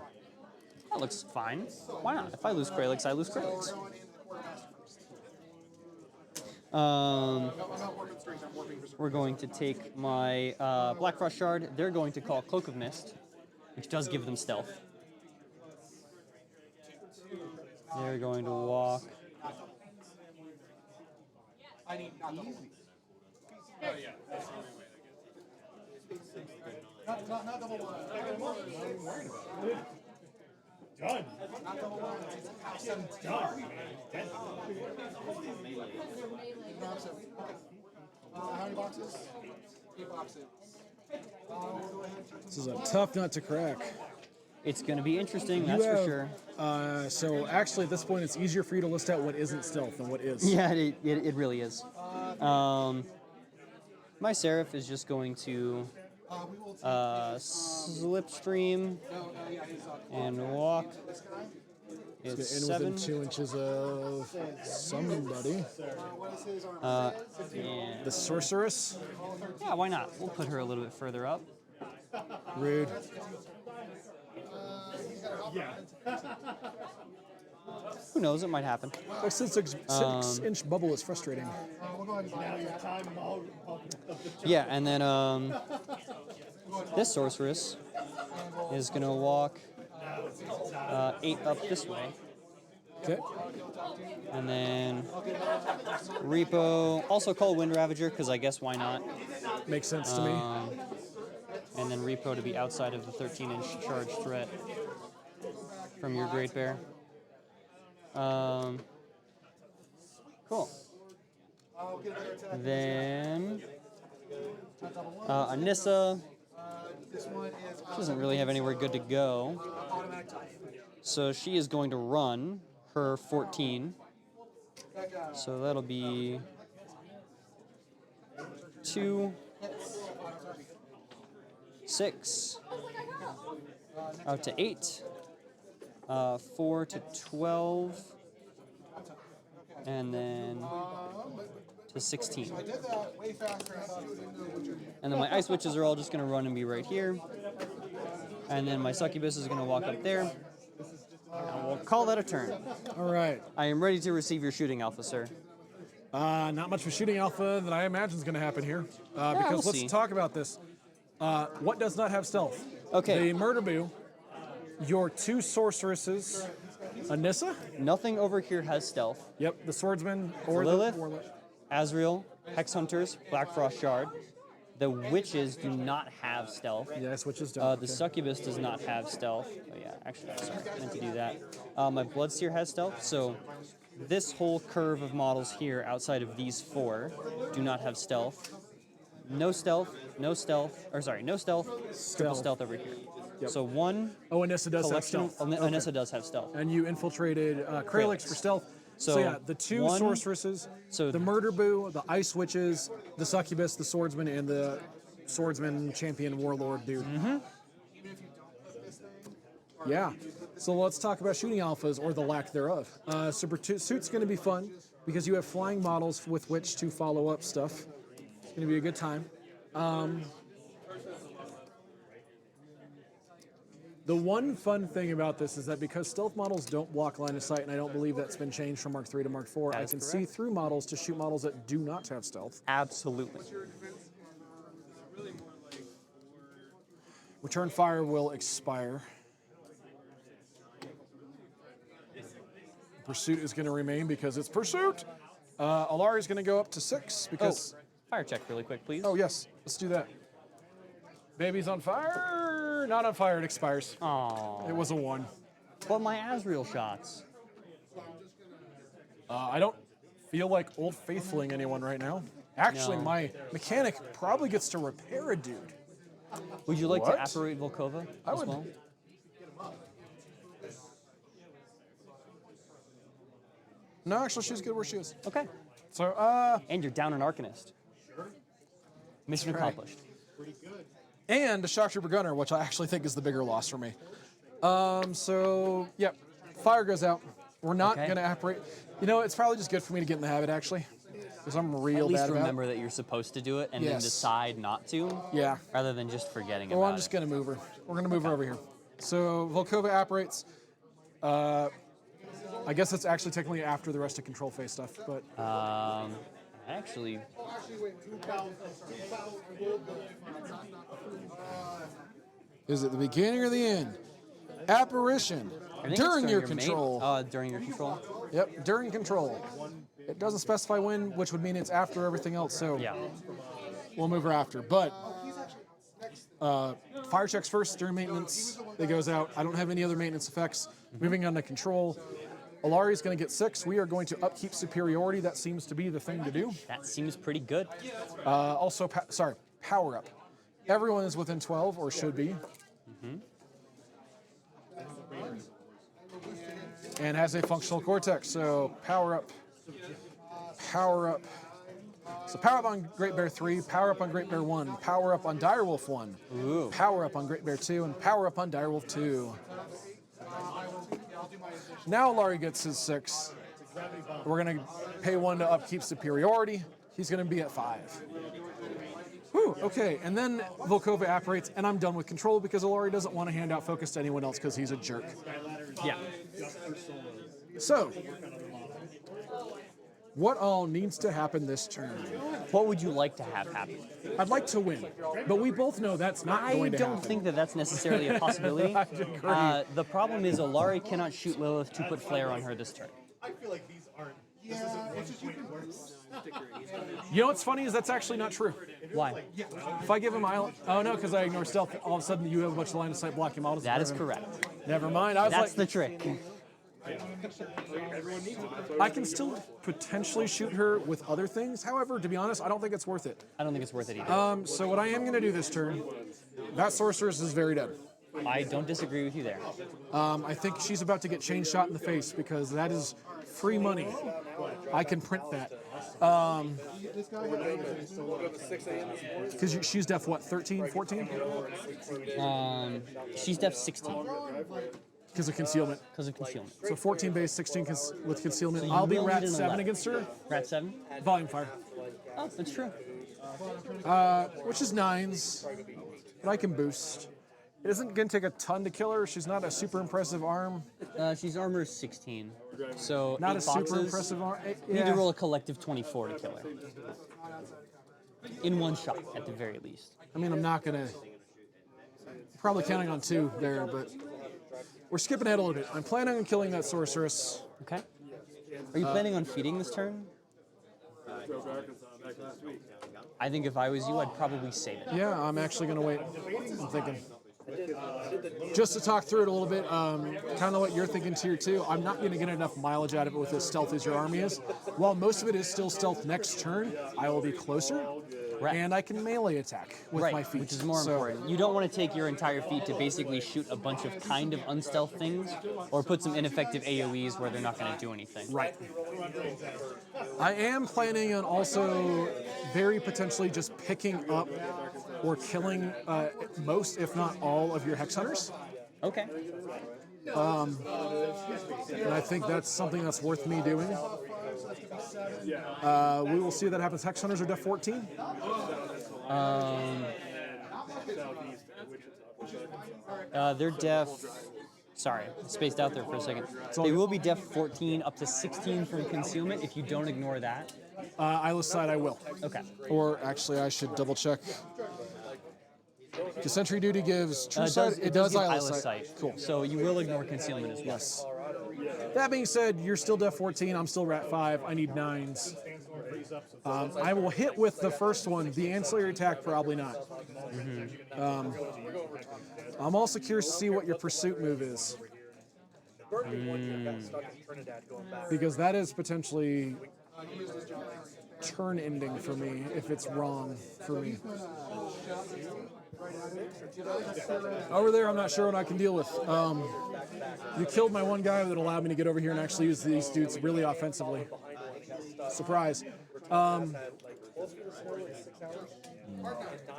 That looks fine. Why not? If I lose Craelix, I lose Craelix. Going into the quartermaster first. Um, No, I'm not warping strings. I'm warping Berserker. we're going to take my Blackfrost Shard. They're going to call Cloak of Mist, which does give them stealth. They're going to walk. I need not double. Not double one. Done. Not double one. It's POW 17. Done. Dead. POW 7. Okay. How many boxes? 8 boxes. We'll go ahead and This is a tough nut to crack. It's going to be interesting, that's for sure. So actually, at this point, it's easier for you to list out what isn't stealth than what is. Yeah, it really is. My Seraph is just going to we will take slipstream yeah, he's and walk. Get It's in 7. within 2 inches of somebody. what is his armor? Yeah. The Sorceress. Yeah, why not? We'll put her a little bit further up. Rude. Who knows? It might happen. That 6-inch bubble is frustrating. We'll go ahead and buy it. Time out of the Yeah, and then this Sorceress is going to walk 8 up this way. Okay. And then Repo, also call Wind Ravager, because I guess why not? Makes sense to me. And then Repo to be outside of the 13-inch charge threat from your Great Bear. Cool. Then Annyssa, This one is she doesn't really have anywhere good to go. automatic type. So she is going to run her 14. So that'll be 2, 6, out to 8, 4 to 12, and then to 16. I did that way faster than I thought. I didn't know what you're doing. And then my Ice Witches are all just going to run and be right here. And then my Succubus is going to walk up there. And we'll call that a turn. All right. I am ready to receive your shooting alpha, sir. Not much of a shooting alpha that I imagine is going to happen here. we'll Because let's see. talk about this. What does not have stealth? Okay. The Murder Boo, your 2 sorceresses, Annyssa? Nothing over here has stealth. Yep, the Swordsman or Lylyth? the Warlord. Azrael, Hex Hunters, Blackfrost Shard. The Witches do not have stealth. Yes, which is done. The Succubus does not have stealth. Oh yeah, actually, sorry, I meant to do that. My Bloodseer has stealth, so this whole curve of models here outside of these 4 do not have stealth. No stealth, no stealth, or sorry, no stealth, triple stealth over here. Yep. So 1 Oh, Annyssa does have collection, stealth. Annyssa does have stealth. And you infiltrated Craelix for stealth. So yeah, the 2 one- sorceresses, so the Murder Boo, the Ice Witches, the Succubus, the Swordsman, and the Swordsman Champion Warlord dude. Mm-hmm. Yeah. So let's talk about shooting alphas, or the lack thereof. Super Suit's going to be fun, because you have flying models with which to follow up stuff. It's going to be a good time. The one fun thing about this is that because stealth models don't block line of sight, and I don't believe that's been changed from Mark III to Mark IV, That I is can correct. see through models to shoot models that do not have stealth. Absolutely. Return fire will expire. Pursuit is going to remain because it's Pursuit. Ilari is going to go up to 6 because... Fire check really quick, please. Oh, yes. Let's do that. Baby's on fire. Not on fire. It expires. Aww. It was a 1. But my Azrael shots. I don't feel like old faithfuling anyone right now. Actually, No. my mechanic probably gets to repair a dude. Would you like What? to apparate Volkova I as would. well? No, actually, she's good where she is. Okay. So, And you're down an Arcanist. Mission That's right. accomplished. and a Shock Trooper Gunner, which I actually think is the bigger loss for me. So, yep, fire goes out. We're not Okay. going to apparate. You know, it's probably just good for me to get in the habit, actually, because I'm real At least bad remember that you're supposed to do it and then Yes. decide not to, Yeah. rather than just forgetting Well, about I'm just it. going to move her. We're going to move her over here. So, Volkova apparates. I guess it's actually technically after the rest of control phase stuff, but Actually, is it the beginning or the end? Apparition. I think During it's your main- control. During your control. Yep, during control. It doesn't specify when, which would mean it's after everything else, so Yeah. we'll move her after. But fire checks first during maintenance. It goes out. I don't have any other maintenance effects. Moving on to control. Ilari's going to get 6. We are going to upkeep superiority. That seems to be the thing to do. That seems pretty good. Also, power up. Everyone is within 12, or should be. And has a functional cortex, so power up. Power up. So power up on Great Bear 3, power up on Great Bear 1, power up on Direwolf 1, Ooh. power up on Great Bear 2, and power up on Direwolf 2. Now Ilari gets his 6. We're going to pay 1 to upkeep superiority. He's going to be at 5. Whew, okay, and then Volkova apparates, and I'm done with control because Ilari doesn't want to hand out focus to anyone else because he's a jerk. Yeah. So, what all needs to happen this turn? What would you like to have happen? I'd like to win, but we both know that's not I going to don't happen. think that that's necessarily a possibility. I agree. The problem is Ilari cannot shoot Lylyth to put flare on her this turn. I feel like these aren't. This is even worse. You know what's funny is that's actually not true. Why? If I give him oh no, because I ignore stealth, all of a sudden you have a bunch of line of sight blocking models. That is forever. correct. Never mind. I was That's like, the trick. I can still potentially shoot her with other things. However, to be honest, I don't think it's worth it. I don't think it's worth it either. So what I am going to do this turn, that Sorceress is very dead. I don't disagree with you there. I think she's about to get chain shot in the face because that is free money. I can print that. Because she's def what, 13, 14? She's def 16 Because of concealment. because of concealment. So 14 base, 16 with concealment. So you I'll be will rat need an 7 11. against her. Rat 7? Volume fire. Oh, that's true. Which is 9s. But I can boost. It isn't going to take a ton to kill her. She's not a super impressive arm. She's armor 16, so Not 8 a super boxes. impressive arm. You need to roll a collective 24 to kill her. In one shot, at the very least. I mean, I'm not going to... Probably counting on 2 there, but... We're skipping ahead a little bit. I'm planning on killing that sorceress. Okay. Are you planning on feeding this turn? I think if I was you, I'd probably save it. Yeah, I'm actually going to wait. I'm thinking. Just to talk through it a little bit, kind of what you're thinking tier 2, I'm not going to get enough mileage out of it with as stealth as your army is. While most of it is still stealth next turn, I will be closer, and I can melee attack with my feet. Which is more important. You don't want to take your entire feet to basically shoot a bunch of kind of unstealth things, or put some ineffective AoEs where they're not going to do anything. Right. I am planning on also very potentially just picking up or killing most, if not all, of your Hex Hunters. Okay. And I think that's something that's worth me doing. We will see if that happens. Hex Hunters are def 14. They're def... Sorry, spaced out there for a second. They will be def 14 up to 16 from concealment if you don't ignore that. Eyeless Sight, I will. Okay. Or actually, I should double check. Because Sentry Duty gives True Sight. It does give Eyeless eyeless Sight. sight. Cool. So you will ignore concealment as well. Yes. That being said, you're still def 14. I'm still rat 5. I need 9s. I will hit with the first one. The ancillary attack, probably not. I'm also curious to see what your pursuit move is. Because that is potentially turn ending for me if it's wrong for me. Over there, I'm not sure what I can deal with. You killed my one guy that allowed me to get over here and actually use these dudes really offensively. Surprise. 9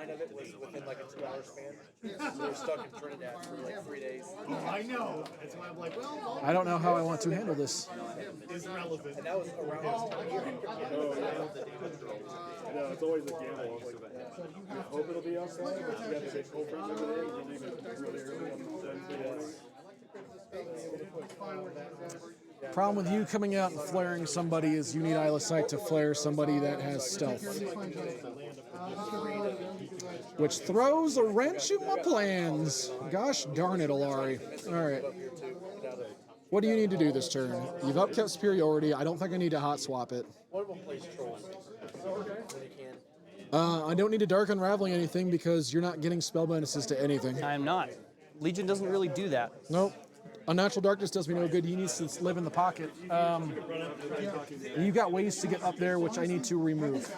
of it was within like a 2-hour span. So they were stuck in Trinidad for like 3 days. Oh, I know. That's why I'm like, well, I don't know how I want to handle this. it's relevant. And that was around this time. No, it's always a gamble. Like, you hope it'll be outside. You got to get cold over there. You leave it really early on the Problem with you coming out and flaring somebody is you need Eyeless Sight to flare somebody that has stealth. Which throws a wrench in my plans. Gosh darn it, Ilari. All right. What do you need to do this turn? You've upkept superiority. I don't think I need to hot swap it. I don't need to Dark Unraveling anything because you're not getting spell bonuses to anything. I am not. Legion doesn't really do that. Nope. Unnatural Darkness does me no good. He needs to live in the pocket. You've got ways to get up there, which I need to remove.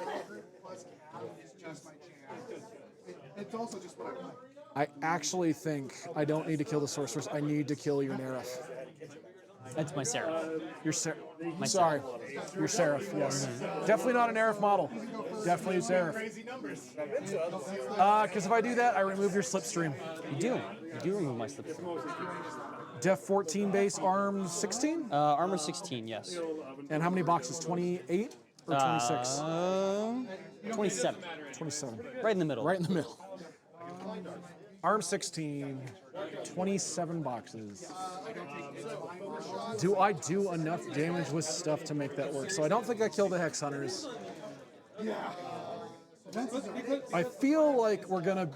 It's also just what I want. I actually think I don't need to kill the Sorceress. I need to kill your Nerif. That's my Seraph. Your Sorry. Your Seraph, yes. Definitely not an Nerif model. Definitely a Seraph. Because if I do that, I remove your Slipstream. You do. You do remove my Slipstream. Def 14 base, arm 16? Armor 16, yes. And how many boxes? 28 or 26? 27. 27. Right in the middle. Right in the middle. Arm 16, 27 boxes. Do I do enough damage with stuff to make that work? So I don't think I killed the Hex Hunters. I feel like we're gonna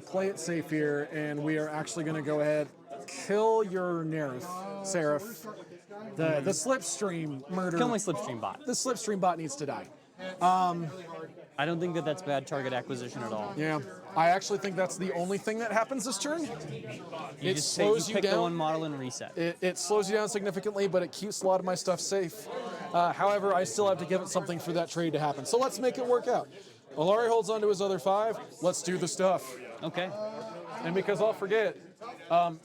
play it safe here, and we are actually gonna go ahead, kill your Nerif, Seraph. The Slipstream murder. Kill my Slipstream bot. The Slipstream bot needs to die. I don't think that's bad target acquisition at all. Yeah, I actually think that's the only thing that happens this turn. You just pick the one model and reset. It slows you down significantly, but it keeps a lot of my stuff safe. However, I still have to give it something for that trade to happen. So let's make it work out. Ilari holds on to his other 5. Let's do the stuff. Okay. And because I'll forget,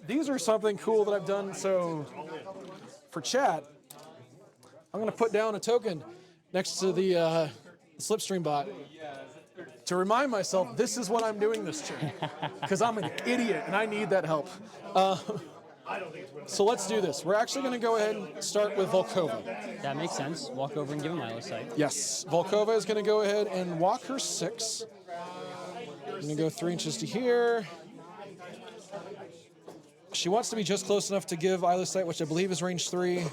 these are something cool that I've done. So for chat, I'm going to put down a token next to the Slipstream bot to remind myself this is what I'm doing this turn, because I'm an idiot and I need that help. So let's do this. We're actually going to go ahead and start with Volkova. That makes sense. Walk over and give him eyeless sight. Yes, Volkova is going to go ahead and walk her 6. I'm going to go 3 inches to here. She wants to be just close enough to give Eyeless Sight, which I believe is range 3.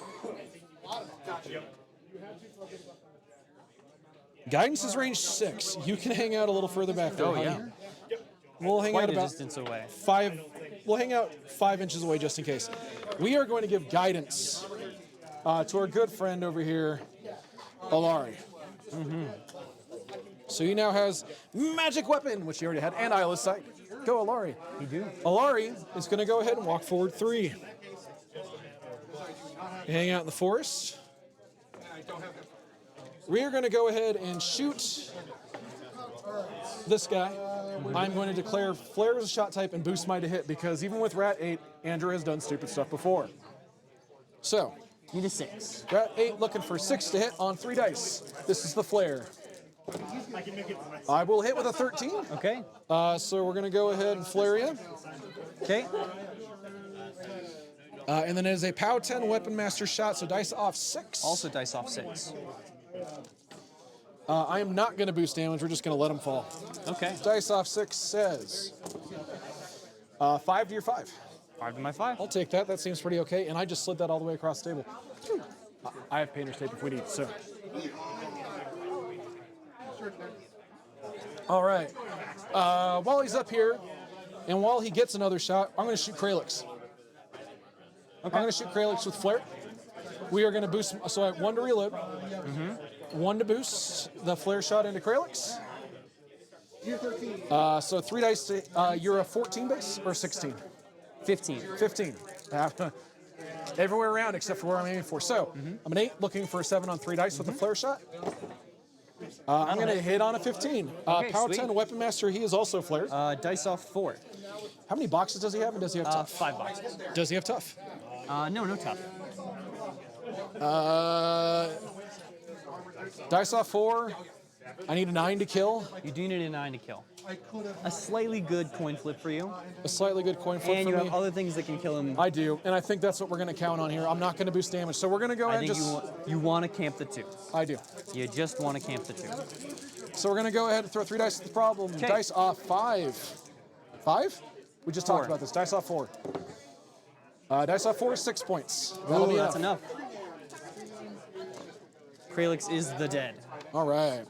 Guidance is range 6. You can hang out a little further back there. Oh, honey. yeah. We'll hang Quite out a about distance away. 5. We'll hang out 5 inches away just in case. We are going to give guidance to our good friend over here, Ilari. So he now has magic weapon, which he already had, and Eyeless Sight. Go, Ilari. You do. Ilari is going to go ahead and walk forward 3. Hang out in the forest. We are going to go ahead and shoot this guy. I'm going to declare Flare as a shot type and boost my to hit because even with Rat 8, Andrew has done stupid stuff before. So, Need a 6. Rat 8 looking for 6 to hit on 3 dice. This is the Flare. I will hit with a 13. Okay. So we're going to go ahead and flare you. Okay. And then it is a POW 10 Weapon Master shot, so dice off 6. Also dice off 6. I am not going to boost damage. We're just going to let him fall. Okay. Dice off 6 says 5 to your 5. 5 to my 5. I'll take that. That seems pretty okay. And I just slid that all the way across the table. I have painter's tape if we need, so. All right. While he's up here, and while he gets another shot, I'm going to shoot Craelix. Okay. I'm going to shoot Craelix with Flare. We are going to boost, so I have 1 to reload. 1 to boost the Flare shot into Craelix. So 3 dice, you're a 14 base or 16? 15. 15. Everywhere around except for where I'm aiming for. So I'm an 8 looking for a 7 on 3 dice with a Flare shot. I'm going to hit on a 15. Okay, Power sweet. 10 Weapon Master, he is also flared. Dice off 4. How many boxes does he have, and does he have tough? 5 boxes. Does he have tough? No tough. Dice off 4. I need a 9 to kill. You do need a 9 to kill. A slightly good coin flip for you. A slightly good coin flip And for you me. have other things that can kill him. I do, and I think that's what we're going to count on here. I'm not going to boost damage, so we're going to go I ahead and think just... you want to camp the 2. I do. You just want to camp the 2. So we're going to go ahead and throw 3 dice at the problem. 'Kay. Dice off 5. 5? We just 4. talked about this. Dice off 4. Dice off 4 is 6 points. That'll Oh, be that's enough. Craelix is the dead. All right.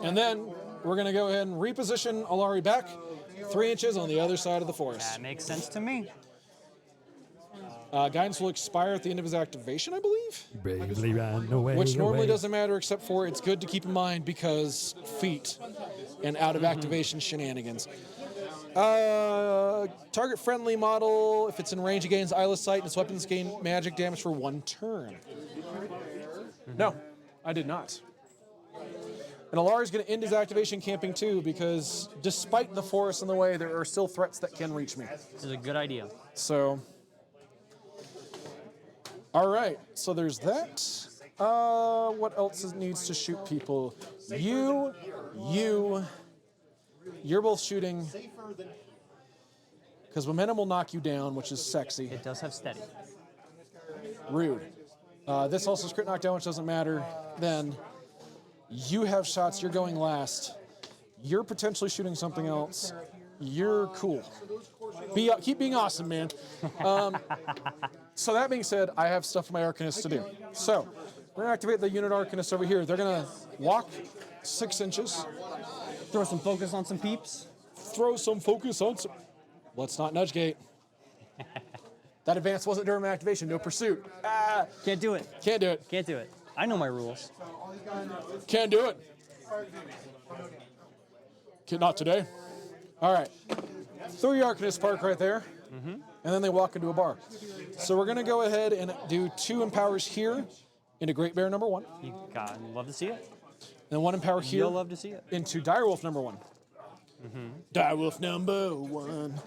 And then we're going to go ahead and reposition Ilari back 3 inches on the other side of the forest. That makes sense to me. Guidance will expire at the end of his activation, I believe. Bravely ran away. Which normally away. doesn't matter, except for it's good to keep in mind because feet and out of activation shenanigans. Target friendly model, if it's in range, it gains Eyeless Sight, and its weapons gain magic damage for 1 turn. No, I did not. And Ilari's going to end his activation camping too, because despite the forest in the way, there are still threats that can reach me. This is a good idea. So, all right. So there's that. What else needs to shoot people? You're both shooting. Because momentum will knock you down, which is sexy. It does have steady. Rude. This also is crit knockdown, which doesn't matter. Then you have shots. You're going last. You're potentially shooting something else. You're cool. Keep being awesome, man. So that being said, I have stuff for my Arcanist to do. So we're going to activate the unit Arcanist over here. They're going to walk 6 inches. Throw some focus on some peeps. Throw some focus on some... Let's not nudge gate. That advance wasn't during my activation. No pursuit. Can't do it. Can't do it. Can't do it. I know my rules. Can't do it. Not today. All right. Throw your Arcanist Park right there. And then they walk into a bar. So we're going to go ahead and do 2 empowers here into Great Bear number 1. You God, love to see it. And 1 empower here You'll love to see it. into Direwolf number 1. Direwolf number 1.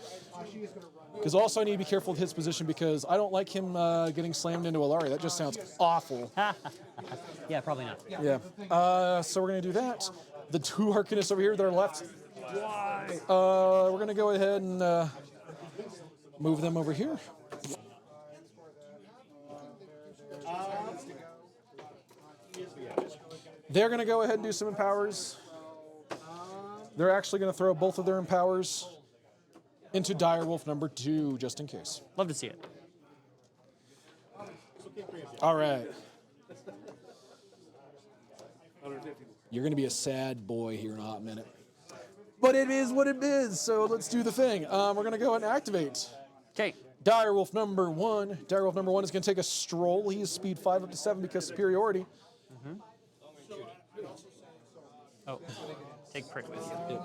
Because also I need to be careful of his position because I don't like him getting slammed into Ilari. That just sounds awful. Yeah, probably not. Yeah. So we're going to do that. The 2 Arcanists over here that are left. We're going to go ahead and move them over here. They're going to go ahead and do some empowers. they're actually going to throw both of their empowers into Direwolf number 2, just in case. Love to see it. All right. You're going to be a sad boy here in a hot minute. But it is what it is, so let's do the thing. We're going to go ahead and activate. Okay. Direwolf number 1. Direwolf number 1 is going to take a stroll. He is speed 5 up to 7 because superiority. Oh, take prick with you.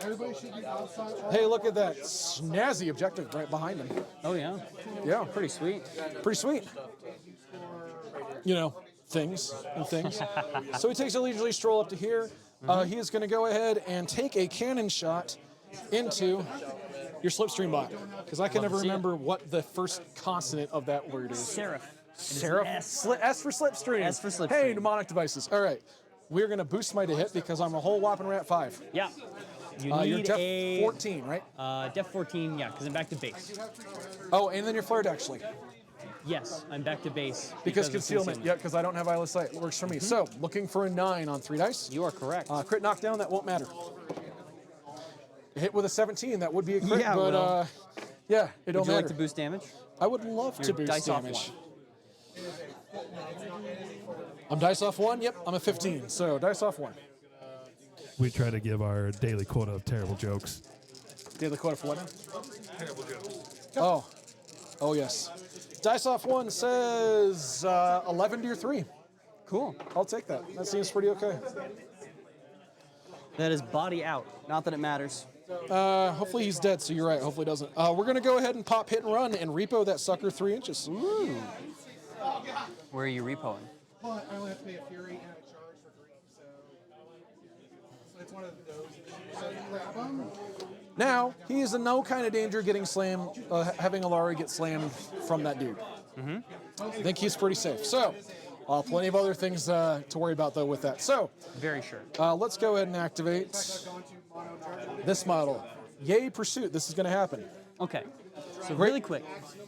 Everybody should be outside. Hey, look at that snazzy objective right behind him. Oh, yeah. Yeah, Pretty sweet. pretty sweet. You know, things and things. So he takes a leisurely stroll up to here. He is going to go ahead and take a cannon shot into your slipstream bot. Because I can never remember what the first consonant of that word is. Seraph. Seraph? S for slipstream. S for slipstream. Hey, mnemonic devices. All right. We're going to boost my to hit because I'm a whole whopping rat 5. Yeah. You You're need def a 14, right? Def 14, yeah, because I'm back to base. Oh, and then you're flared actually. Yes, I'm back to base. Because of concealment. Yeah, because I don't have eyeless sight. It works for me. So, looking for a 9 on 3 dice. You are correct. Crit knockdown, that won't matter. Hit with a 17, that would be a crit, Yeah, but well. yeah, it don't Would you matter. like to boost damage? I would love to Your boost dice off damage. 1. I'm dice off 1. Yep, I'm a 15. So dice off 1. We try to give our daily quota of terrible jokes. Daily quota for what now? Terrible jokes. Oh yes. Dice off 1 says 11 to your 3. Cool. I'll take that. That seems pretty okay. That is body out. Not that it matters. Hopefully he's dead, so you're right. Hopefully he doesn't. We're gonna go ahead and pop hit and run and repo that sucker 3 inches. Ooh. Where are you repoing? But I only have to pay a fury and a charge for free, so it's one of those. So you grab him. Now, he is in no kind of danger getting slammed, having Ilari get slammed from that dude. I think he's pretty safe. So, plenty of other things to worry about, though, with that. So, Very sure. let's go ahead and activate this model. Yay, Pursuit. This is going to happen. Okay. So really quick,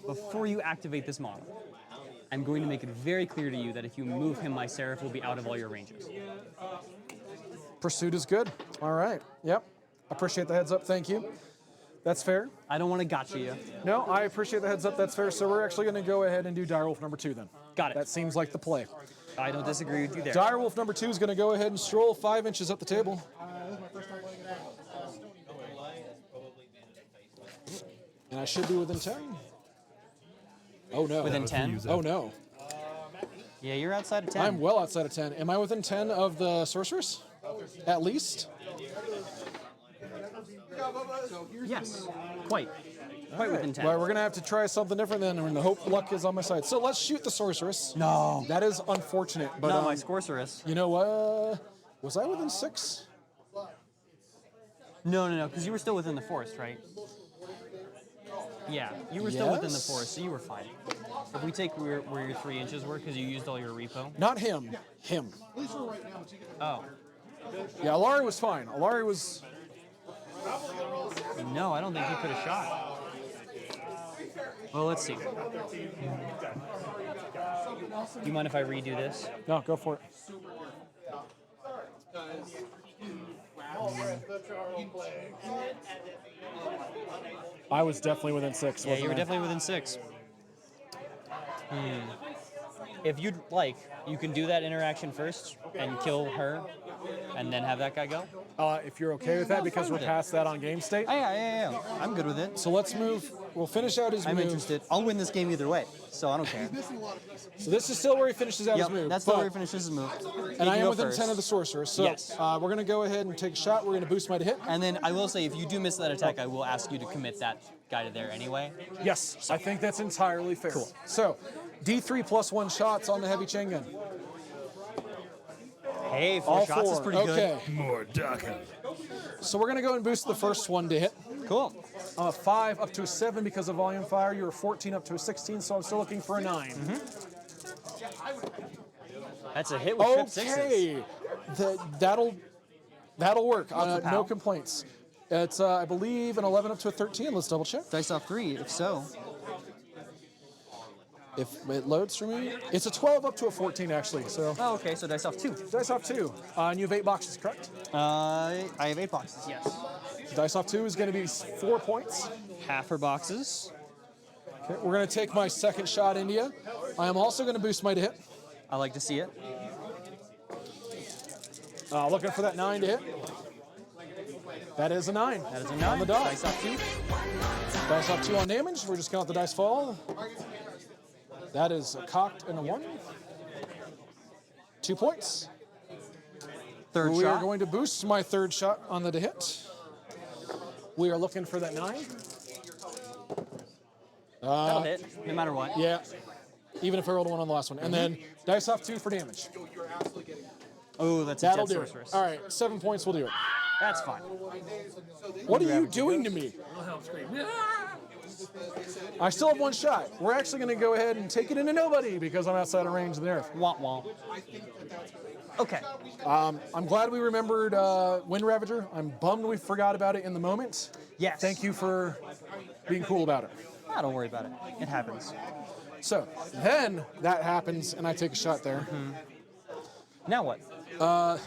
before you activate this model, I'm going to make it very clear to you that if you move him, my Seraph will be out of all your ranges. Pursuit is good. All right. Yep. Appreciate the heads up. Thank you. That's fair. I don't want to gotcha you. No, I appreciate the heads up. That's fair. So we're actually going to go ahead and do Direwolf number 2 then. Got it. That seems like the play. I don't disagree with you there. Direwolf number 2 is going to go ahead and stroll 5 inches up the table. This is my first time playing it out. And I should be within 10. Oh no. Within 10? Oh no. Yeah, you're outside of 10. I'm well outside of 10. Am I within 10 of the Sorceress? At least? Yes, quite within 10. Well, we're going to have to try something different then, and hope luck is on my side. So let's shoot the Sorceress. No. That is unfortunate, but Not my Sorceress. you know what? Was I within 6? No, because you were still within the forest, right? Yeah, you were still within the Yes. forest, so you were fine. If we take where your 3 inches were, because you used all your repo. Not him. Him. At least for right now, but you can Oh. Yeah, Ilari was fine. Ilari was... No, I don't think he could have shot. Well, let's see. Do you mind if I redo this? No, go for it. I was definitely within 6. Yeah, wasn't you were I? definitely within 6. If you'd like, you can do that interaction first and kill her, and then have that guy go. If you're okay with that, because we're past that on game state. Yeah. I'm good with it. So let's move. We'll finish out his I'm move. interested. I'll win this game either way, so I don't care. missing a lot of pieces. So this is still where he finishes out Yep, his move. that's but, where he finishes his move. And I am within first. 10 of the Sorcerer. So Yes. we're going to go ahead and take a shot. We're going to boost my to hit. And then I will say, if you do miss that attack, I will ask you to commit that guy to there anyway. Yes, I think that's entirely fair. Cool. So D3 plus 1 shots on the heavy chain gun. Hey, 4 All shots 4. is pretty Okay. More ducking. So we're going to go and boost the first one to hit. good. Cool. I'm a 5 up to a 7 because of volume fire. You're a 14 up to a 16, so I'm still looking for a 9. That's a hit with trip 6s. Okay, that'll work. No pal. complaints. It's I believe an 11 up to a 13. Let's double check. Dice off 3, if so. If it loads for me, it's a 12 up to a 14 actually. So Oh, okay, so dice off 2. dice off 2. And you have 8 boxes, correct? I have 8 boxes, yes. Dice off 2 is going to be 4 points. Half her boxes. Okay, we're going to take my second shot into you. I am also going to boost my to hit. I like to see it. Looking for that 9 to hit. That is a 9. That is a 9. On the dot. Dice off 2. Dice off 2 on damage. We're just counting the dice fall. That is a cocked and a 1. 2 points. Third We shot. are going to boost my third shot on the to hit. We are looking for that 9. That'll hit, no matter what. Yeah, even if I rolled a 1 on the last one. And then dice off 2 for damage. Oh, that's a That'll dead do it. sorceress. All right, 7 points will do it. That's fine. What are you doing to me? I still have 1 shot. We're actually going to go ahead and take it into nobody because I'm outside of range of the nerf. Womp womp. Okay. I'm glad we remembered Wind Ravager. I'm bummed we forgot about it in the moment. Yes. Thank you for being cool about it. Don't worry about it. It happens. So then that happens, and I take a shot there. Now what?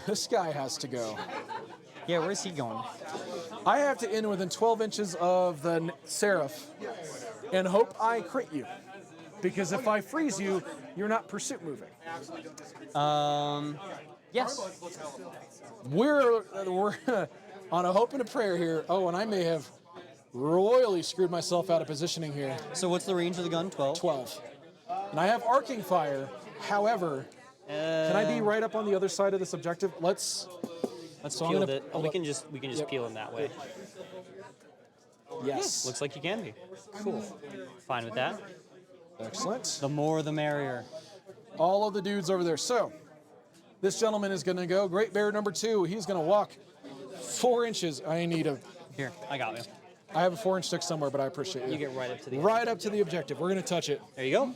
This guy has to go. Yeah, where's he going? I have to end within 12 inches of the Seraph and hope I crit you. Because if I freeze you, you're not pursuit moving. Yes. We're on a hope and a prayer here. Oh, and I may have royally screwed myself out of positioning here. So what's the range of the gun? 12? 12. And I have arcing fire. However, can I be right up on the other side of this objective? Let's so I'm peel gonna- it. We can just Yep. peel him that way. Yes. Looks like you can be. Cool. Fine with that. Excellent. The more the merrier. All of the dudes over there. So this gentleman is going to go. Great Bear number 2. He's going to walk 4 inches. I Here, I got you. I have a 4-inch stick somewhere, but I appreciate You get right up to the right up to the objective. We're going to touch it. There you go.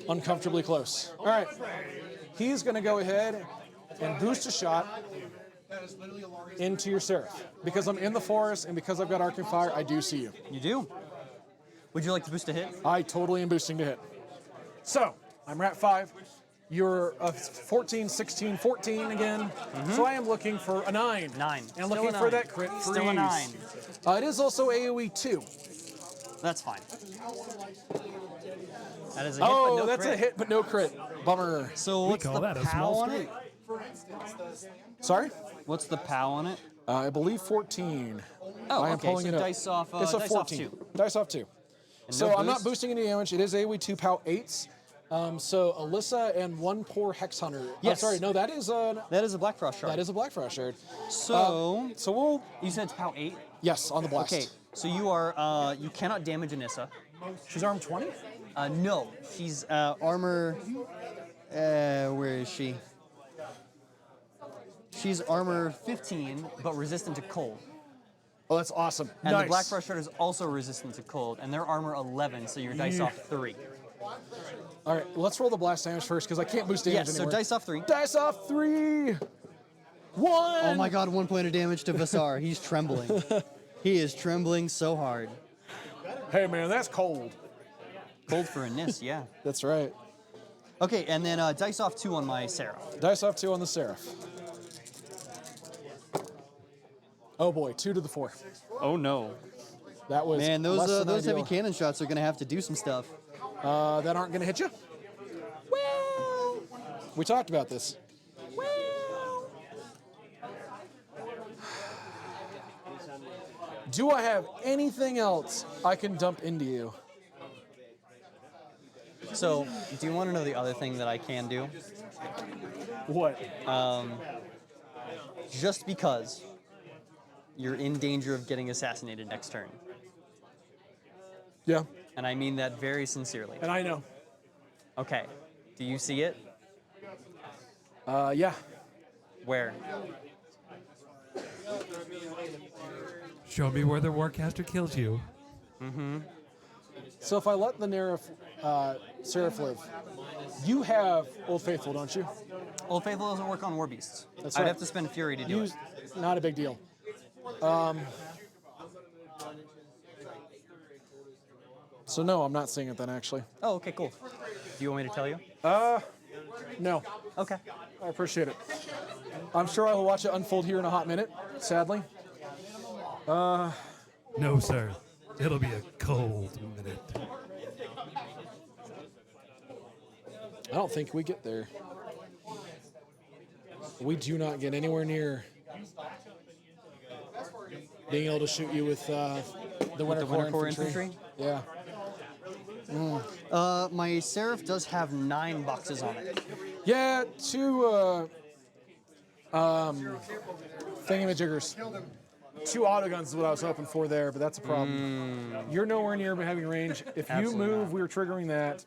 Uncomfortably close. All right. He's going to go ahead and boost a shot into your Seraph. Because I'm in the forest and because I've got arcing fire, I do see you. You do. Would you like to boost a hit? I totally am boosting to hit. So I'm at 5. You're a 14, 16, 14 again. So I am looking for a 9. 9. And Still looking a for 9. that crit freeze. Still a 9. It is also AoE 2. That's fine. That is a hit, but Oh, no that's crit. a hit, but no crit. Bummer. So We what's call the that a POW small on street. it? Sorry? What's the POW on it? I believe 14. Oh, I am okay, pulling so it up. dice off, it's a dice 14. off 2. Dice off 2. So no I'm not boost? boosting any damage. It is AoE 2 POW 8s. So Alyssa and 1 poor Hex Hunter. Yes. Sorry, no, that is a Blackfrost Shard. Blackfrost Shard. So, So we'll you said it's POW 8? yes on the blast. Okay, so you are, you cannot damage Annyssa. She's armed 20. No, she's armor, where is she? She's armor 15, but resistant to cold. Oh, that's awesome. And nice. the Blackfrost Shard is also resistant to cold, and they're armor 11, so your dice off 3. All right, let's roll the blast damage first because I can't boost damage Yes, so anymore. dice off 3. Dice off 3. 1. Oh my god, 1 point of damage to Vasar. He's trembling. He is trembling so hard. Hey man, that's cold. Cold for a Nyss, yeah. That's right. Okay, and then dice off 2 on my Seraph. Dice off 2 on the Seraph. Oh boy, 2 to the 4. Oh no. That was Man, less those than those heavy ideal. cannon shots are gonna have to do some stuff. That aren't going to hit you. We talked about this. Do I have anything else I can dump into you? So, do you want to know the other thing that I can do? What? Just because you're in danger of getting assassinated next turn. Yeah, And I mean that very sincerely. and I know. Okay. Do you see it? Yeah. Where? Show me where the Warcaster kills you. So if I let the Seraph live, you have Old Faithful, don't you? Old Faithful doesn't work on War Beasts. That's I'd right. have to spend Fury to do it. Not a big deal. So no, I'm not seeing it then, actually. Oh, okay, cool. Do you want me to tell you? No, Okay. I appreciate it. I'm sure I will watch it unfold here in a hot minute, sadly. No, sir. It'll be a cold minute. I don't think we get there. We do not get anywhere near being able to shoot you with the Winter Korps infantry. Yeah. My Seraph does have 9 boxes on it. Yeah, 2 thingamajiggers. 2 autoguns is what I was hoping for there, but that's a problem. You're nowhere near having range. If you move, we're triggering that.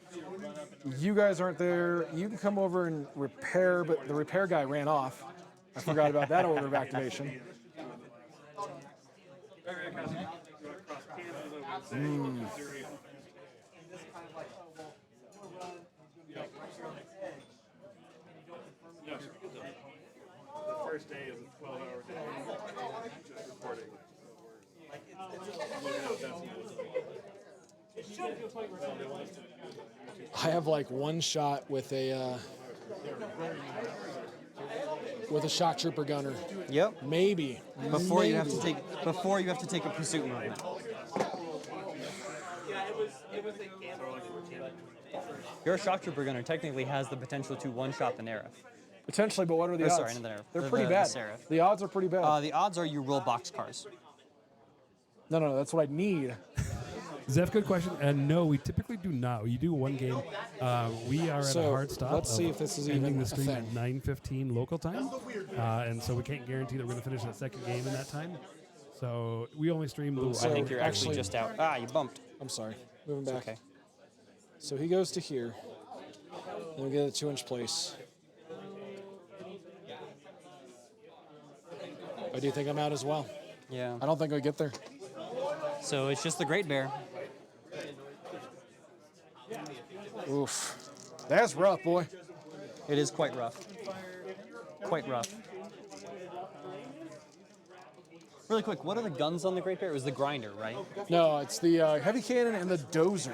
You guys aren't there. You can come over and repair, but the repair guy ran off. I forgot about that order of activation. First day is a 12-hour day, just recording. I have like 1 shot with a shock trooper gunner. Yep. Maybe. Before you have to take a pursuit movement. Your shock trooper gunner technically has the potential to one-shot the Seraph. Potentially, but what are the odds? Sorry, not the Seraph. They're pretty bad. Seraph. The odds are pretty bad. The odds are you roll boxcars. No, that's what I need. Zeph, good question. And no, we typically do not. You do 1 game. We are at a hard stop. Let's see if this is ending even the a stream thing. at 9:15 local time, and so we can't guarantee that we're going to finish that second game in that time. So we only stream the. So I think you're actually actually- just out. Ah, you bumped. I'm sorry. Moving back. Okay. So he goes to here. Then we get a 2-inch place. I do think I'm out as well. Yeah. I don't think we get there. So it's just the Great Bear. Oof. That's rough, boy. It is quite rough. Quite rough. Really quick, what are the guns on the Great Bear? It was the grinder, right? No, it's the heavy cannon and the dozer.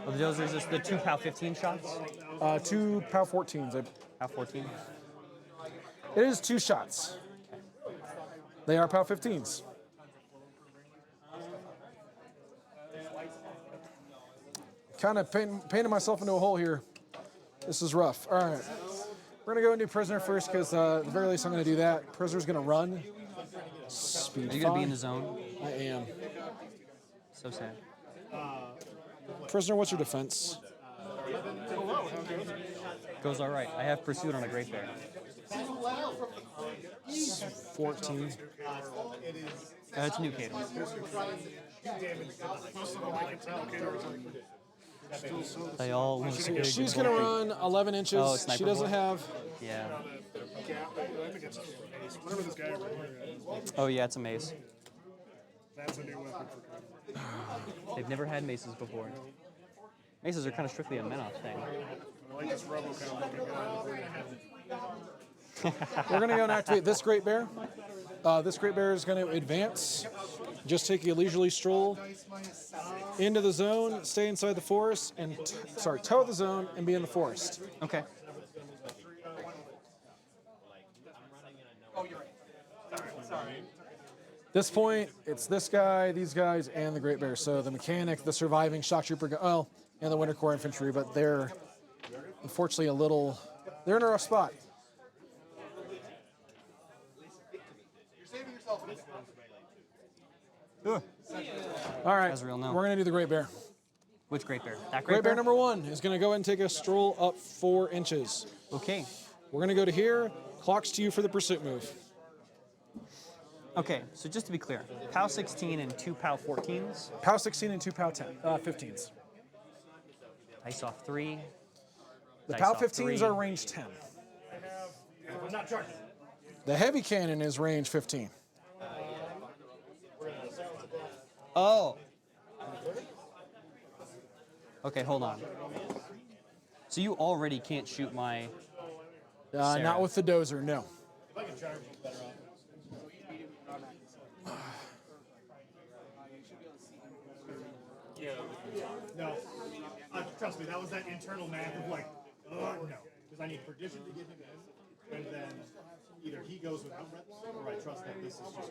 Well, those are just the 2 POW 15 shots? 2 POW 14s. POW 14? It is 2 shots. They are POW 15s. Kind of painted myself into a hole here. This is rough. All right. We're going to go and do prisoner first because at the very least I'm going to do that. Prisoner's going to run. Speed Are you going to be in 5. the zone? I am. So sad. Prisoner, what's your defense? Goes all right. I have pursuit on a Great Bear. 14. It's new cadence. They all look big. She's going to run 11 inches. Oh, sniper She doesn't boy? have... Yeah. Whatever this guy over here is, Oh, yeah, it's a mace. that's a new weapon for Cody. They've never had maces before. Maces are kind of strictly a Menoth thing. I like this Robo kind of looking guy. We're going to go and activate this Great Bear. This Great Bear is going to advance. Just take a leisurely stroll into the zone, stay inside the forest, and toe the zone and be in the forest. Okay. This point, it's this guy, these guys, and the Great Bear. So the mechanic, the surviving shock trooper, and the Winter Korps infantry, but they're unfortunately they're in a rough spot. All right, Azrael, no. we're going to do the Great Bear. Which Great Bear? That Great Bear number 1 is going to go ahead and take a stroll up 4 inches. Okay. We're going to go to here. Clock's to you for the pursuit move. Okay, so just to be clear, POW 16 and 2 POW 14s. POW 16 and 2 POW 15s. Dice off 3. The Dice POW off 15s 3. are range 10. The heavy cannon is range 15. Oh. Okay, hold on. So you already can't shoot my... Not Seraph. with the dozer, no. No, trust me, that was that internal math of like, no. Because I need perdition to get him in, and then either he goes without reps, or I trust that this is just gonna,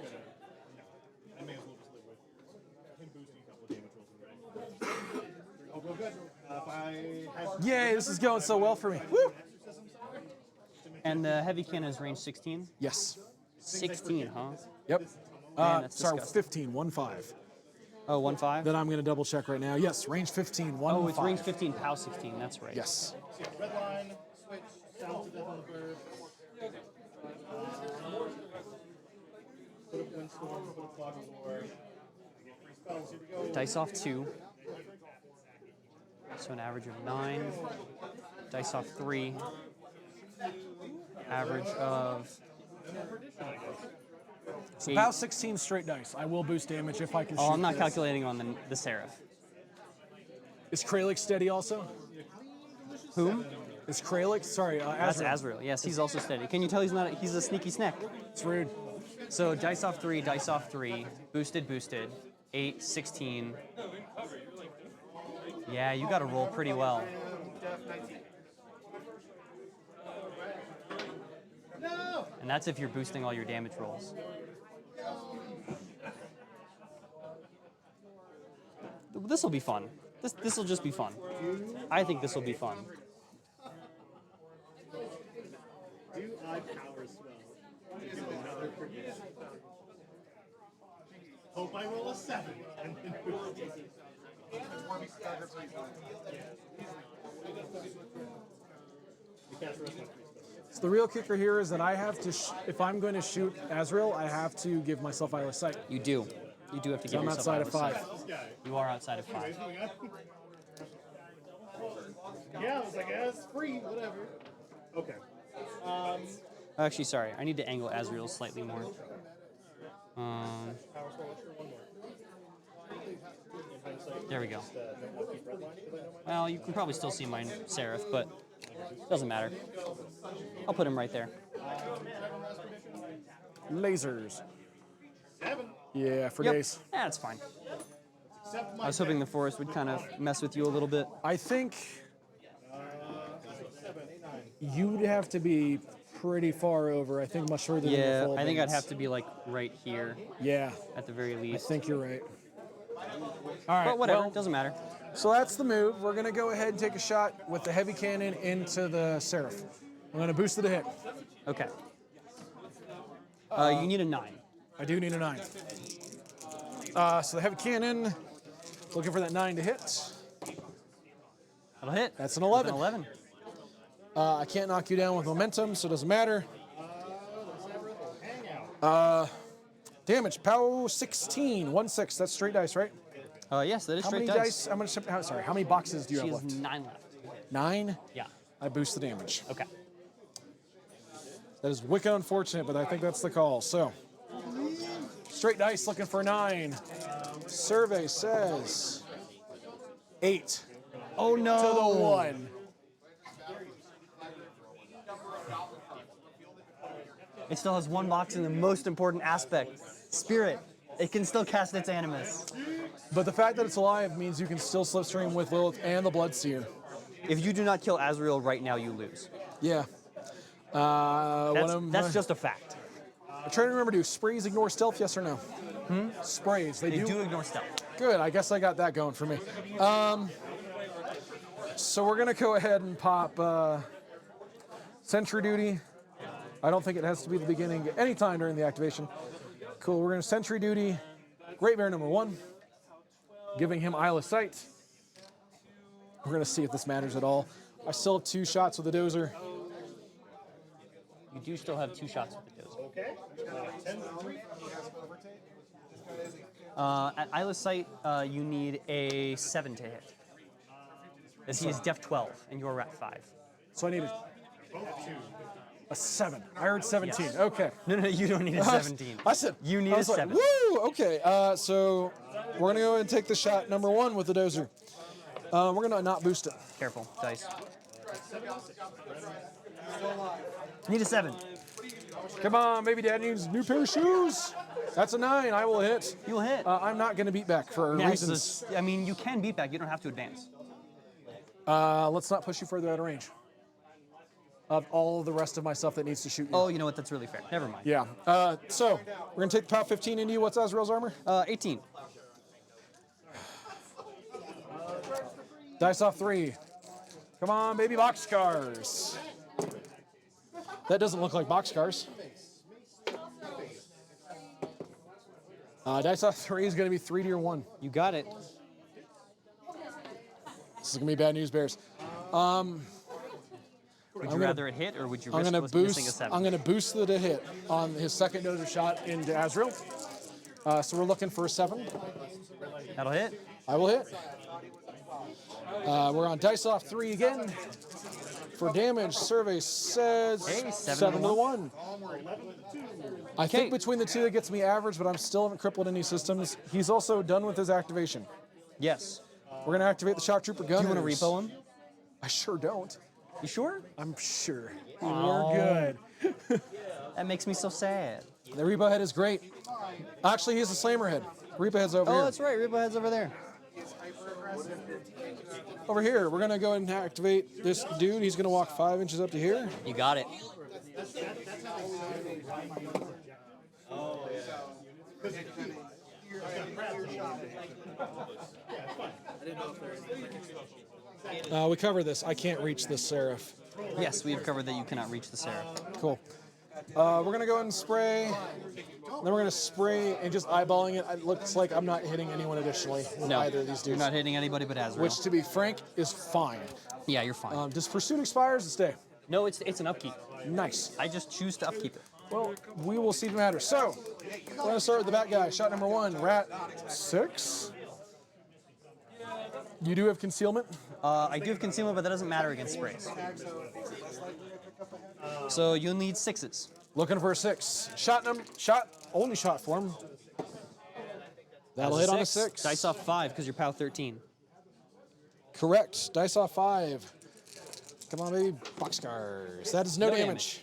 I may as well just live with him boosting a couple of damage rolls. Oh, real good. If I had Yay, this is going so well for me. Woo! And the heavy cannon is range 16? Yes. 16, huh? Yep. Man, that's Sorry, disgusting. 15, 1-5. Oh, 1-5? Then I'm going to double check right now. Yes, range 15, 1-5. Oh, it's range 15, POW 16, that's right. Yes. red line, switch, sound to death on the bird. Put up windstorm, put up fog of war. I get 3 spells, here we go. Dice off 2. So an average of 9. Dice off 3. Average of... So about 16 straight dice. I will boost damage if I can shoot. Oh, I'm not this. calculating on the Seraph. Is Craelix steady also? Whom? Is Craelix? Sorry, That's Azrael. Azrael. Yes, he's also steady. Can you tell he's a sneaky snack? It's rude. So dice off 3, dice off 3, boosted, 8, 16. Yeah, you got to roll pretty well. And that's if you're boosting all your damage rolls. This will be fun. This will just be fun. I think this will be fun. Do I power swell? Do another prediction. Hope I roll a 7. And then you cast the rest of my 3 spells. So the real kicker here is that I have to, if I'm going to shoot Azrael, I have to give myself Eyeless Sight. You do. You do have to So give I'm yourself outside of Eyeless 5. Sight. You are outside of 5. Yeah, I was like, yeah, it's free, whatever. Okay. Actually, sorry. I need to angle Azrael slightly more. There we go. Well, you can probably still see my Seraph, but doesn't matter. I'll put him right there. Lasers. 7. Yeah, for Yep. days. Yeah, it's fine. Except my I was hoping the forest would kind of mess with you a little bit. I think 7, 8, 9. you'd have to be pretty far over. I think much further than the Yeah, full I think I'd advance. have to be like right here Yeah, at the very I least. think you're right. All right, But whatever, well, doesn't matter. so that's the move. We're going to go ahead and take a shot with the heavy cannon into the Seraph. I'm going to boost it to hit. Okay. You need a 9. I do need a 9. So the heavy cannon, looking for that 9 to hit. That'll hit. That's an 11. That's an 11. I can't knock you down with momentum, so it doesn't matter. Damage, POW 16, 1-6. That's straight dice, right? Yes, that is How straight many dice. how many boxes do you She have has left? 9 left. 9? Yeah. I boost the damage. Okay. That is wicked unfortunate, but I think that's the call. So, straight dice looking for 9. Survey says 8 Oh no. to the 1. It still has 1 box in the most important aspect. Spirit. It can still cast its Animus. But the fact that it's alive means you can still slipstream with Lylyth and the Bloodseer. If you do not kill Azrael right now, you lose. Yeah. That's just a fact. I'm trying to remember, do sprays ignore stealth, yes or no? Sprays, they They do? do ignore stealth. Good, I guess I got that going for me. So we're going to go ahead and pop Sentry Duty. I don't think it has to be the beginning, anytime during the activation. Cool, we're going to Sentry Duty. Great Bear number 1. Giving him Eyeless Sight. We're going to see if this matters at all. I still have 2 shots with the Dozer. You do still have 2 shots with the Dozer. Okay. 10 to 3. At Eyeless Sight, you need a 7 to hit. As he is Def 12, and you're at 5. So I need a 7. I heard 17. Yes. Okay. No, you don't need a 17. I said You need I a was like, 7. Woo! Okay. So we're gonna go ahead and take the shot number 1 with the Dozer. We're gonna not boost it. Careful, dice. Need a 7. Come on, baby daddy needs a new pair of shoes. That's a 9. I will hit. You'll hit. I'm not gonna beat back for Yeah, reasons. I mean, you can beat back. You don't have to advance. Let's not push you further out of range of all the rest of my stuff that needs to shoot you. Oh, you know what? That's really fair. Never mind. Yeah. So we're going to take the POW 15 into you. What's Azrael's armor? 18. Dice off 3. Come on, baby, boxcars. That doesn't look like boxcars. Dice off 3 is going to be 3 to your 1. You got it. This is going to be bad news, Bears. Would you rather it hit, or would you I'm risk going to missing a boost. 7? I'm going to boost the hit on his second dozer shot into Azrael. So we're looking for a 7. That'll hit. I will hit. We're on dice off 3 again. For damage, survey says Hey, 7 to 1. I think Okay. between the two it gets me average, but I'm still haven't crippled any systems. He's also done with his activation. Yes. We're going to activate the shock trooper gun. Do you want to repo him? I sure don't. You sure? I'm sure. Oh. We're good. That makes me so sad. The repo head is great. Actually, he's a slammer head. Repo head's over Oh, here. that's right. Repo head's over there. Over here, we're going to go ahead and activate this dude. He's going to walk 5 inches up to here. You got it. We cover this. I can't reach this Seraph. Yes, we've covered that you cannot reach the Seraph. Cool. We're going to go ahead and spray. Then we're going to spray and just eyeballing it. It looks like I'm not hitting anyone additionally with No, either of these dudes. you're not hitting anybody but Azrael. Which, to be frank, is fine. Yeah, you're fine. Does Pursuit expire or does it stay? No, it's an upkeep. Nice. I just choose to upkeep it. Well, we will see if it matters. So, we're going to start with the bat guy. Shot number 1, Rat 6. You do have concealment? I do have concealment, but that doesn't matter against sprays. So you'll need 6s. Looking for a 6. Only shot for him. That'll hit on a 6. Dice off 5 because you're POW 13. Correct. Dice off 5. Come on, baby. Boxcars. That is no damage.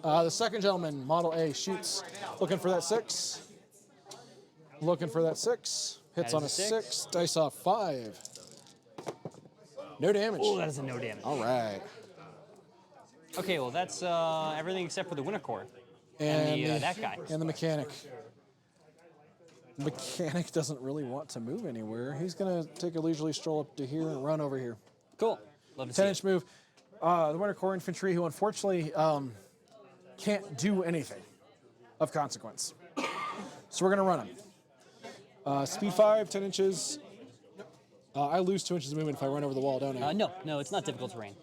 The second gentleman, Model A, shoots. Looking for that 6. Looking for that 6. Hits That on a is a 6. Dice off 5. No damage. Oh, that is a no damage. All right. Okay, well that's everything except for the Winter Korps. And that guy. And the mechanic. The mechanic doesn't really want to move anywhere. He's going to take a leisurely stroll up to here and run over here. Cool. Love to see 10-inch move. The Winter Korps infantry, who unfortunately can't do anything of consequence. So we're going to run him. Speed 5, 10 inches. I lose 2 inches of movement if I run over the wall, don't I? No, it's not difficult terrain.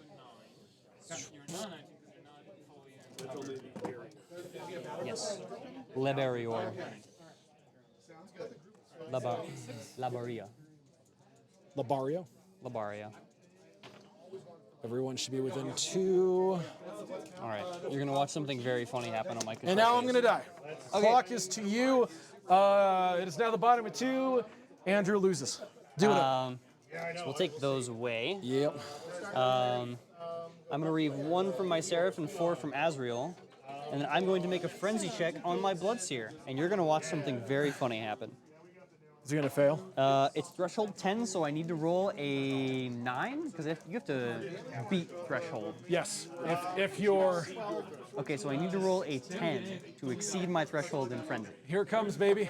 Yes. Lebarior. Labaria. Labario. Labaria. Everyone should be within 2. All right, you're gonna watch something very funny happen on my control. And now I'm phase. going to die. Clock is to you. It is now the bottom of 2. Andrew loses. Do it up. So we'll take those away. Yep. I'm gonna reave 1 from my Seraph and 4 from Azrael. And then I'm going to make a frenzy check on my Bloodseer. And you're gonna watch something very funny happen. Is he going to fail? It's threshold 10, so I need to roll a 9? Because you have to beat threshold. Yes. If you're... Okay, so I need to roll a 10 to exceed my threshold in frenzy. Here it comes, baby.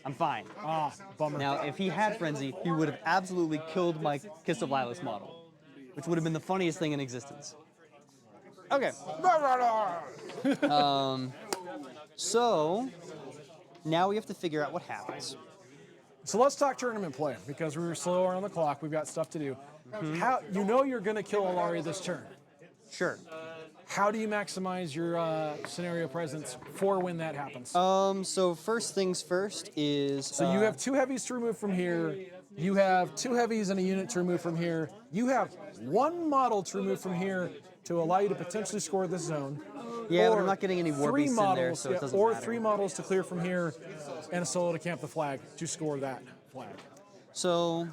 I'm fine. Ah, bummer. Now, if he had frenzy, he would have absolutely killed my Kiss of Lylyth model, which would have been the funniest thing in existence. Okay. So now we have to figure out what happens. So let's talk tournament play, because we were slower on the clock. We've got stuff to do. How you know you're going to kill Ilari this turn? Sure. How do you maximize your scenario presence for when that happens? So first things first is... So you have 2 heavies to remove from here. You have 2 heavies and a unit to remove from here. You have 1 model to remove from here to allow you to potentially score this zone. Yeah, but Or I'm not getting any war 3 beasts models, in there, so it doesn't or matter. 3 models to clear from here, and a solo to camp the flag to score that flag. So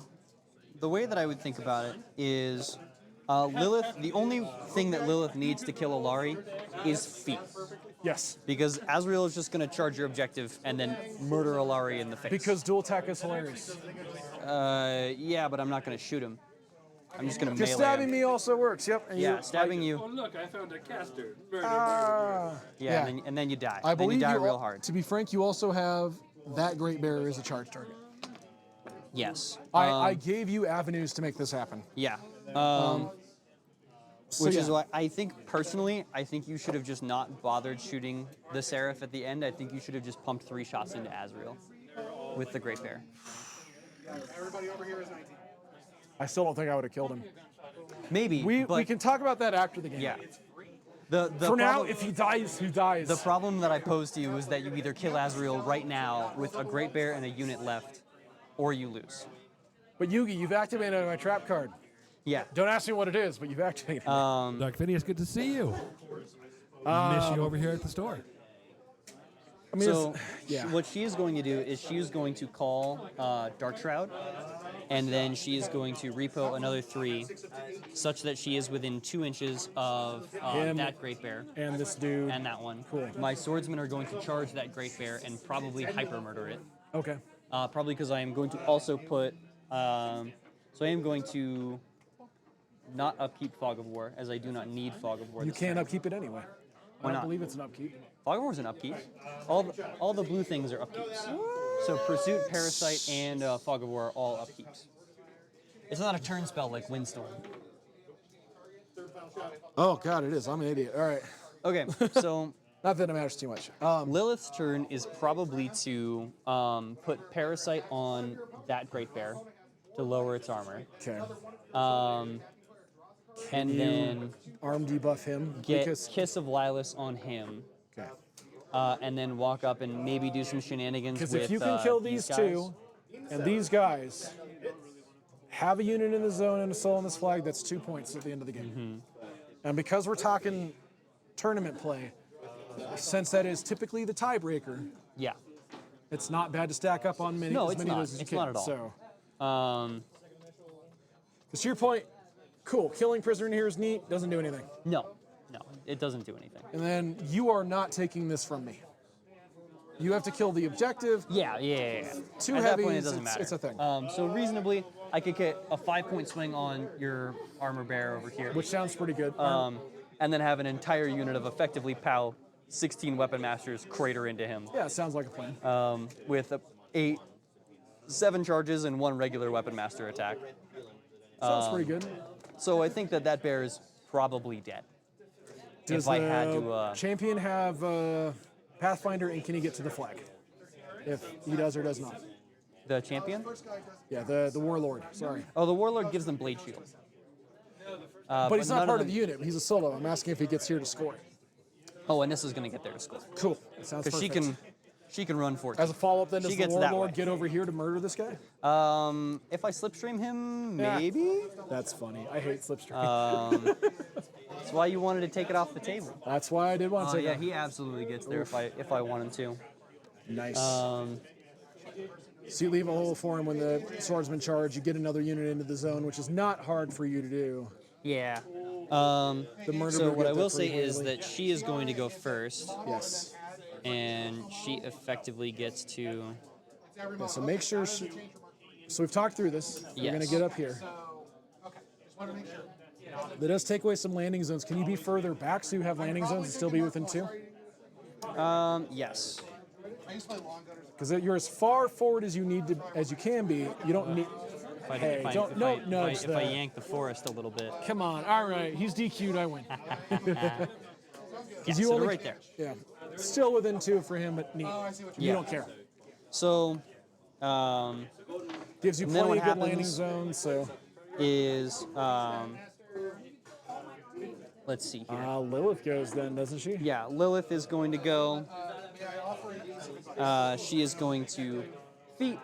the way that I would think about it is Lylyth, the only thing that Lylyth needs to kill Ilari is feet. Yes. Because Azrael is just going to charge your objective and then murder Ilari in the face. Because dual attack is hilarious. Yeah, but I'm not going to shoot him. I'm just gonna Because melee stabbing him. me also works. Yep. And Yeah, stabbing Oh, you. look, I found a caster. Yeah, and then you die. I then believe you die you real al- hard. To be frank, you also have that Great Bear as a charge target. Yes. I gave you avenues to make this happen. Yeah. So Which yeah. is why I think personally, I think you should have just not bothered shooting the Seraph at the end. I think you should have just pumped 3 shots into Azrael with the Great Bear. Everybody over here is 19. I still don't think I would have killed him. Maybe. We but can talk about that after the game. yeah. The For now, problem- if he dies, he dies. The problem that I posed to you is that you either kill Azrael right now with a Great Bear and a unit left, or you lose. But Yugi, you've activated my trap card. Yeah. Don't ask me what it is, but you've activated it. Doc Phineas, good to see you. Miss you over here at the store. I mean, So yeah. what she is going to do is she is going to call Dark Shroud, and then she is going to repo another 3, such that she is within 2 inches of Him. that Great Bear And this dude. and that one. Cool. My swordsmen are going to charge that Great Bear and probably hyper murder it. Okay. Probably because I am going to also put. So I am going to not upkeep Fog of War, as I do not need Fog of War. You this can't turn. upkeep it anyway. Why I don't not? believe it's an upkeep. Fog of War is an upkeep. All the blue things are upkeeps. So Pursuit, Parasite, and Fog of War are all upkeeps. It's not a turn spell like Windstorm. Oh, God, it is. I'm an idiot. All right. Okay, so Not that it matters too much. Lylyth's turn is probably to put Parasite on that Great Bear to lower its armor. Okay. And then Arm debuff him. get because, Kiss of Lylyth on him. okay. And then walk up and maybe do some shenanigans with Because if you can kill these these guys. two, and these guys have a unit in the zone and a soul on this flag, that's 2 points at the end of the game. And because we're talking tournament play, since that is typically the tiebreaker, Yeah. it's not bad to stack up on many, No, as it's many not. of those as you It's can. not at all. So, to your point, cool. Killing prisoner in here is neat. Doesn't do anything. No, it doesn't do anything. And then you are not taking this from me. You have to kill the objective. Yeah. Too At heavy, that point, it doesn't it's- matter. it's a thing. So reasonably, I could get a 5-point swing on your armor bearer over here, Which sounds pretty good. and then have an entire unit of effectively POW 16 weapon masters crater into him Yeah, it sounds like a plan. with 7 charges and 1 regular weapon master attack. Sounds pretty good. So I think that bear is probably dead. Does if I the had to, champion have Pathfinder, and can he get to the flag? If he does or does not. the champion. Yeah, the Warlord. Sorry. Oh, the Warlord gives them blade shield. But he's not none part of them- the unit. He's a solo. I'm asking if he gets here to score. Oh, Anyssa's gonna get there to score Cool. That sounds because perfect. she can run 14. As a follow-up, then, does She the gets that Warlord way. get over here to murder this guy? If I slipstream him, Yeah. maybe. That's funny. I hate slipstream. That's why you wanted to take it off the table. That's why I did want Oh to yeah, say he absolutely gets there if I want him to. Nice. So you leave a hole for him when the swordsman charge. You get another unit into the zone, which is not hard for you to do. Yeah. The murder So will what get I that will say pretty is handily. that she is going to go first, Yes. and she effectively gets to. Yeah, so make sure she... So we've talked through this. We're going to Yes. get up here. That does take away some landing zones. Can you be further back so you have landing zones and still be within 2? Yes. Because you're as far forward as you need to, as you can be. You don't need... Hey, don't nudge if I that. yank the forest a little bit. Come on. All right. He's DQ'd. I win. Yeah, you so only- right there. Yeah. Still within 2 for him, but neat. You Yeah. don't care. So, Gives you And then plenty what of good landing happens- zones, so... is let's see here. Lylyth goes then, doesn't she? Yeah, Lylyth is going to go. She is going to feet.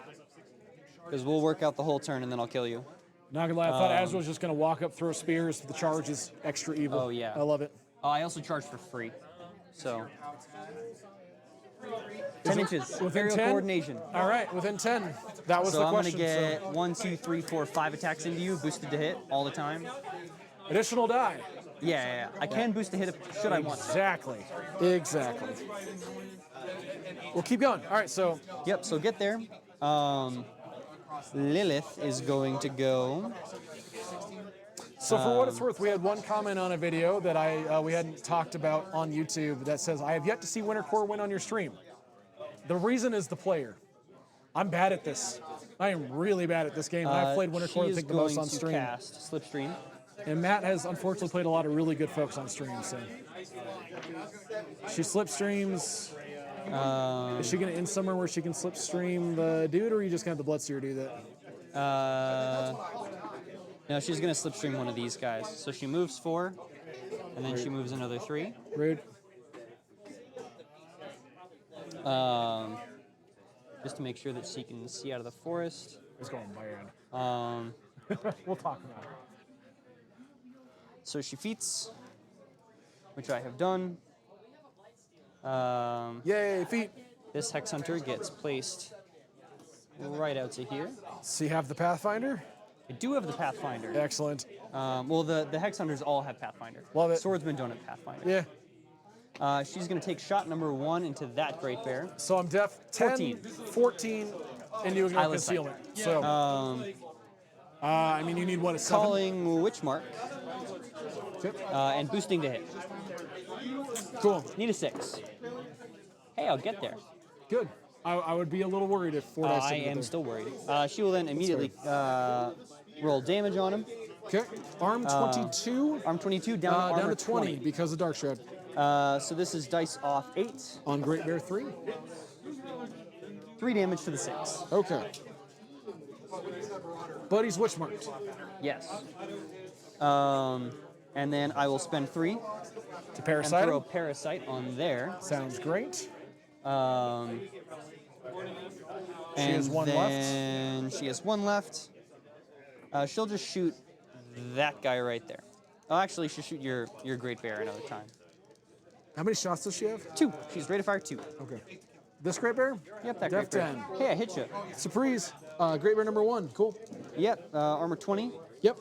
Because we'll work out the whole turn and then I'll kill you. Not gonna lie, I thought Azrael was just gonna walk up, throw spears. The charge is extra evil. Oh, yeah. I love it. I also charge for free. So 10 inches. within Aerial 10? coordination. All right, within 10. That was So the I'm going question. to get 1, 2, 3, 4, 5 attacks into you, boosted to hit all the time. So additional die. Yeah. I can boost to hit if, should I want to. Exactly. Exactly. We'll keep going. All right, so Yep, so get there. Lylyth is going to go. So for what it's worth, we had one comment on a video that we hadn't talked about on YouTube that says, I have yet to see Winter Korps win on your stream. The reason is the player. I'm bad at this. I am really bad at this game. And I've played Winter Korps, I think, the most on stream. Cast Slipstream. And Matt has unfortunately played a lot of really good folks on stream. So she slipstreams. Is she going to end somewhere where she can slipstream the dude, or are you just going to have the Bloodseer do that? No, she's going to slipstream one of these guys. So she moves 4, and then she moves another 3. Rude. Just to make sure that she can see out of the forest. It's going bad. We'll talk about it. So she feats, which I have done. Yay, feet. This Hex Hunter gets placed right out to here. So you have the Pathfinder? I do have the Pathfinder. Excellent. Well, the Hex Hunters all have Pathfinder. Love it. Swordsmen don't have Pathfinder. Yeah. She's going to take shot number 1 into that Great Bear. So I'm deaf. 10, 14, and you ignore Eyeless sight. concealment. So, I mean, you need what, a 7? Calling Witch Mark Okay. and boosting to hit. Cool. Need a 6. Hey, I'll get there. Good. I would be a little worried if 4 dice I didn't get am there. still worried. She will then immediately roll damage on him. Okay. Arm 22. Arm 22 down to armor down to 20 because of Dark Shroud. So this is dice off 8. On Great Bear 3. 3 damage to the 6. Okay. Buddy's witch marked. Yes. And then I will spend 3 To and parasite throw him. Parasite on there. Sounds great. And has one left. then she has 1 left. She'll just shoot that guy right there. Oh, actually, she'll shoot your Great Bear another time. How many shots does she have? 2. She's ready to fire 2. Okay. This Great Bear? Yep, that Def Great Bear. 10. Hey, I hit you. Surprise. Great Bear number 1. Cool. Yep, armor 20. Yep.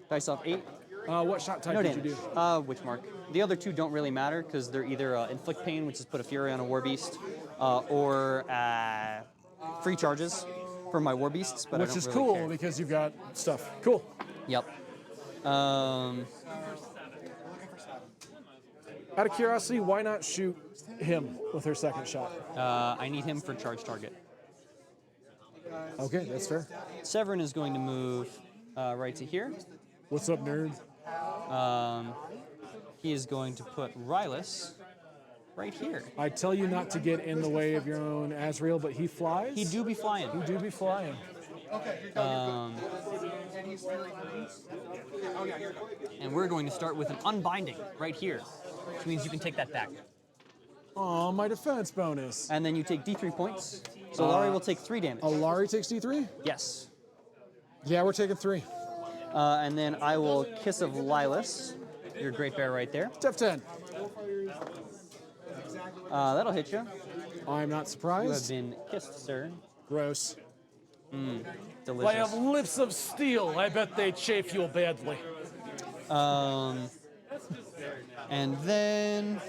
Dice off 8. What shot type No did you damage. do? Witch Mark. The other 2 don't really matter because they're either Inflict Pain, which is put a Fury on a War Beast, or free charges for my War Beasts, but Which I don't is really cool care. because you've got stuff. Cool. Yep. Out of curiosity, why not shoot him with her second shot? I need him for charge target. Okay, that's fair. Severin is going to move right to here. What's up, nerd? He is going to put Rylus right here. I tell you not to get in the way of your own Azrael, but he flies? He do be flying. He do be flying. And we're going to start with an unbinding right here, which means you can take that back. Aw, my defense bonus. And then you take D3 points. So Ilari will take 3 damage. Ilari takes D3? Yes. Yeah, we're taking 3. And then I will Kiss of Lylus, your Great Bear right there. Def 10. That'll hit you. I'm not You have surprised. been kissed, sir. Gross. Delicious. I have lips of steel. I bet they chafe you badly. And then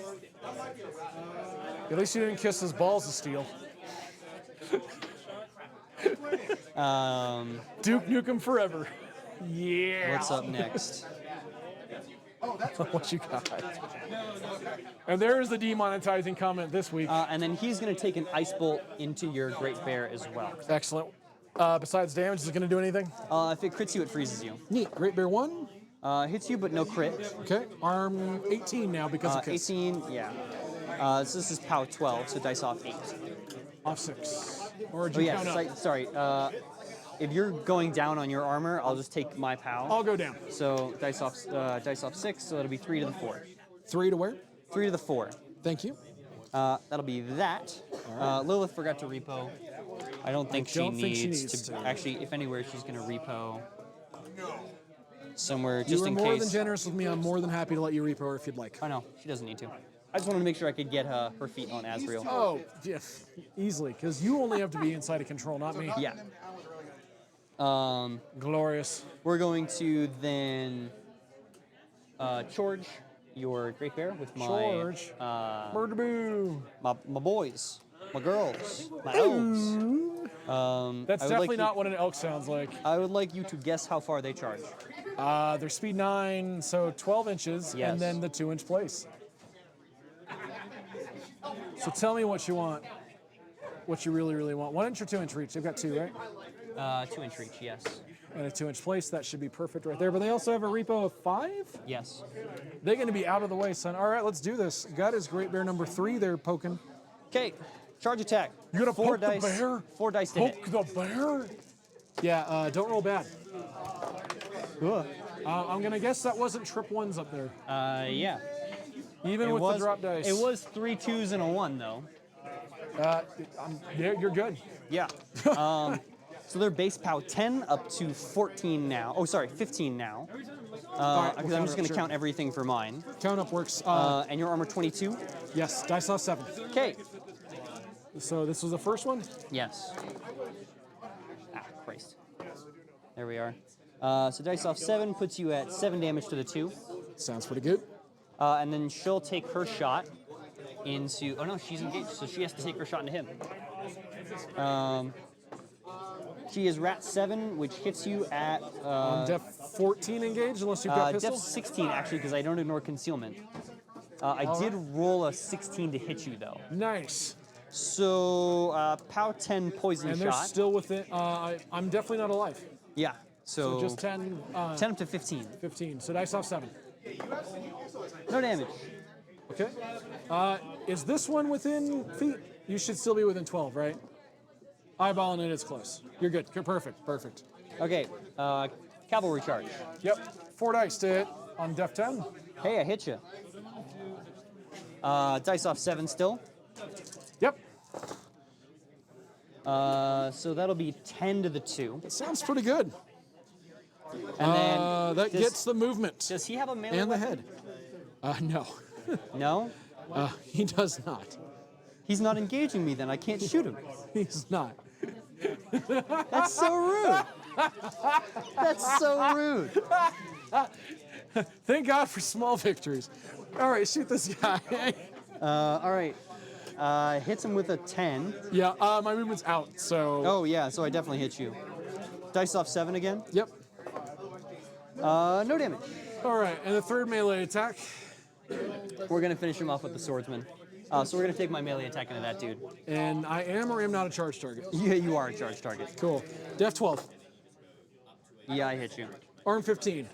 At least you didn't kiss his balls of steel. Duke Nukem forever. Yeah. what's up next? What you got? And there's the demonetizing comment this week. And then he's going to take an Ice Bolt into your Great Bear as well. Excellent. Besides damage, is it going to do anything? If it crits you, it freezes you. Neat. Great Bear 1. Hits you, but no crit. Okay. Arm 18 now because of kiss. 18, yeah. So this is POW 12, so dice off 8. Off 6. Or did Oh you yeah, count up? sorry. If you're going down on your armor, I'll just take my POW. I'll go down. So dice off 6, so it'll be 3 to the 4. 3 to where? 3 to the 4. Thank you. That'll be that. Lylyth forgot to repo. I don't think she needs to. Actually, if anywhere, she's going to repo somewhere just You were in more case. than generous with me. I'm more than happy to let you repo her if you'd like. I know, she doesn't need to. I just wanted to make sure I could get her feet on Azrael. Oh, yeah, easally, because you only have to be inside of control, not me. Yeah. Glorious. We're going to then charge your Great Bear with my Charge. Murder boo. my boys. My girls. My elves. That's I would definitely like not what an elk sounds like. I would like you to guess how far they charge. They're speed 9, so 12 inches, Yes. and then the 2-inch place. So tell me what you want. What you really, really want. 1 inch or 2-inch reach? They've got 2, right? 2-inch reach, yes. And a 2-inch place. That should be perfect right there. But they also have a repo of 5? Yes. They're going to be out of the way, son. All right, let's do this. Got his Great Bear number 3 there poking. Okay, charge attack. You're going to 4 poke dice. the bear? 4 dice to hit. Poke the bear? Yeah, don't roll bad. I'm going to guess that wasn't trip 1s up there. Yeah. Even with the drop dice. It was 3 2s and a 1, though. You're good. Yeah. So they're base POW 10 up to 14 now. Oh, sorry, 15 now. right, Because we'll I'm just going to sure. count everything for mine. Count up works. And your armor 22. Yes, dice off 7. Okay. So this was the first one? Yes. Ah, Christ. There we are. So dice off 7 puts you at 7 damage to the 2. Sounds pretty good. And then she'll take her shot into... Oh, no, she's engaged, so she has to take her shot into him. She is Rat 7, which hits you at... Def 14 engaged, unless you've got pistol? Def 16, actually, because I don't ignore concealment. I did roll a 16 to hit you, though. Nice. So, POW 10 poison And they're shot. still within... I'm definitely not alive. Yeah, so... So just 10, 10 up to 15. 15. So dice off 7. No damage. Okay. Is this one within feet? You should still be within 12, right? Eyeballing it, it's close. You're good. Perfect. Perfect. Okay, cavalry charge. Yep. 4 dice to hit on Def 10. Hey, I hit you. Dice off 7 still. Yep. So that'll be 10 to the 2. Sounds pretty good. And then That gets the movement. Does he have a melee And the weapon? head. No. No? He does not. He's not engaging me then. I can't shoot him. He's not. That's so rude. That's so rude. Thank God for small victories. All right, shoot this guy. All right. Hits him with a 10. Yeah, my movement's out, so... Oh, yeah, so I definitely hit you. Dice off 7 again. Yep. No damage. All right, and the third melee attack. We're going to finish him off with the swordsman. So we're going to take my melee attack into that dude. And I am or am not a charge target? Yeah, you are a charge target. Cool. Def 12. Yeah, I hit you. Arm 15.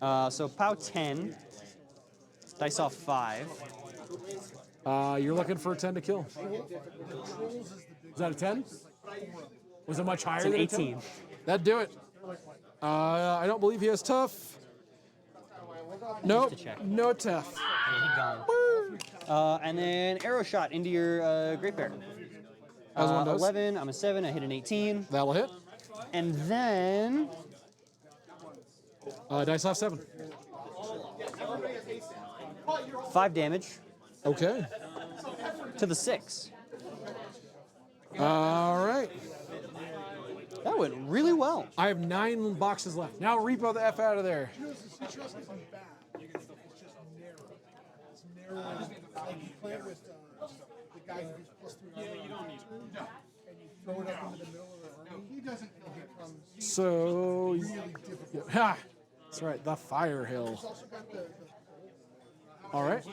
So POW 10. Dice off 5. You're looking for a 10 to kill. Is that a 10? Was it much higher It's an than 18. a 10? That'd do it. I don't believe he has tough. Nope, to check. no tough. Yeah, he gone. And then arrow shot into your Great Bear. As one does. 11, I'm a 7, I hit an 18. That'll hit. And then... Dice off 7. 5 damage Okay. to the 6. All right. That went really well. I have 9 boxes left. Now repo the F out of there. It's just on the back. It's just narrow. It's narrow. Like you play it with the guy who's +3 armor. Yeah, you don't need it. And you throw it up into the middle of the army. He doesn't. It becomes So, really difficult. ha! That's right, the Fire Hill. It's also got the All right.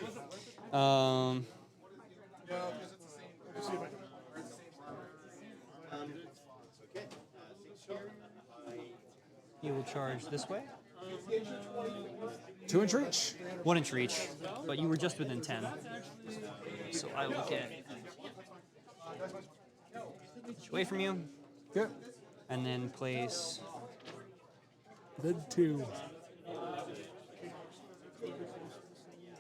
He will charge this way. 2 inch reach. 1 inch reach, but you were just within 10. So I will get away from you, Good. and then place. Then 2.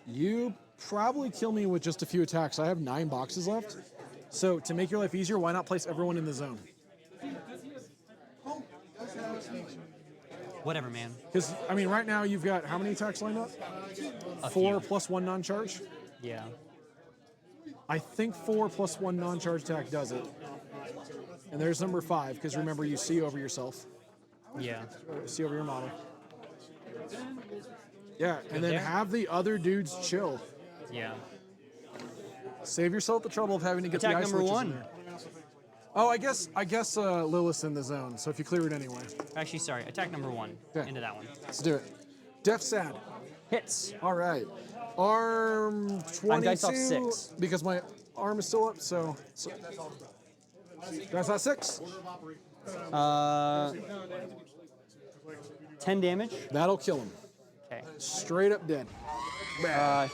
You probably kill me with just a few attacks. I have 9 boxes left. So to make your life easier, why not place everyone in the zone? Whatever, man. Because, I mean, right now you've got how many attacks lined up? A 4 few. plus 1 non-charge? Yeah. I think 4 plus 1 non-charge attack does it. And there's number 5, because remember, you see over yourself. Yeah. See over your model. Yeah, and then there. have the other dudes chill. Yeah. Save yourself the trouble of having to get Attack the ice number witches 1. in there. Oh, I guess Lylyth's in the zone, so if you clear it anyway. Actually, sorry. Attack number 1 Okay. into that one. Let's do it. Def Sad. Hits. All right. Arm 22. I'm dice off 6. Because my arm is still up, so dice off 6. 10 damage. That'll kill him. Okay. Straight up dead.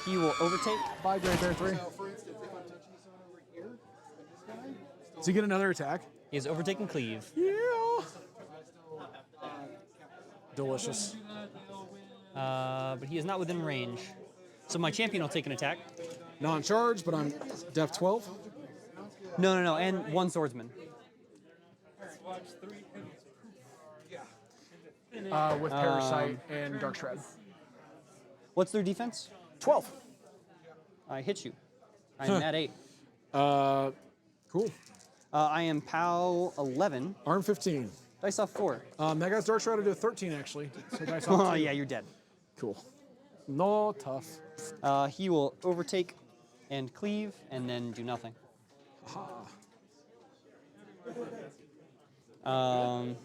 He will overtake. 5 right there, 3. Does he get another attack? He has overtake and cleave. Yeah. Delicious. But he is not within range. So my champion will take an attack. Non-charge, but I'm def 12. No, and 1 swordsman. With Parasite and Dark Shroud. What's their defense? 12. I hit you. I'm at 8. Cool. I am POW 11. Arm 15. Dice off 4. That guy's Dark Shroud to do 13, actually. So dice off Oh, 2. yeah, you're dead. Cool. No, tough. He will overtake and cleave and then do nothing. All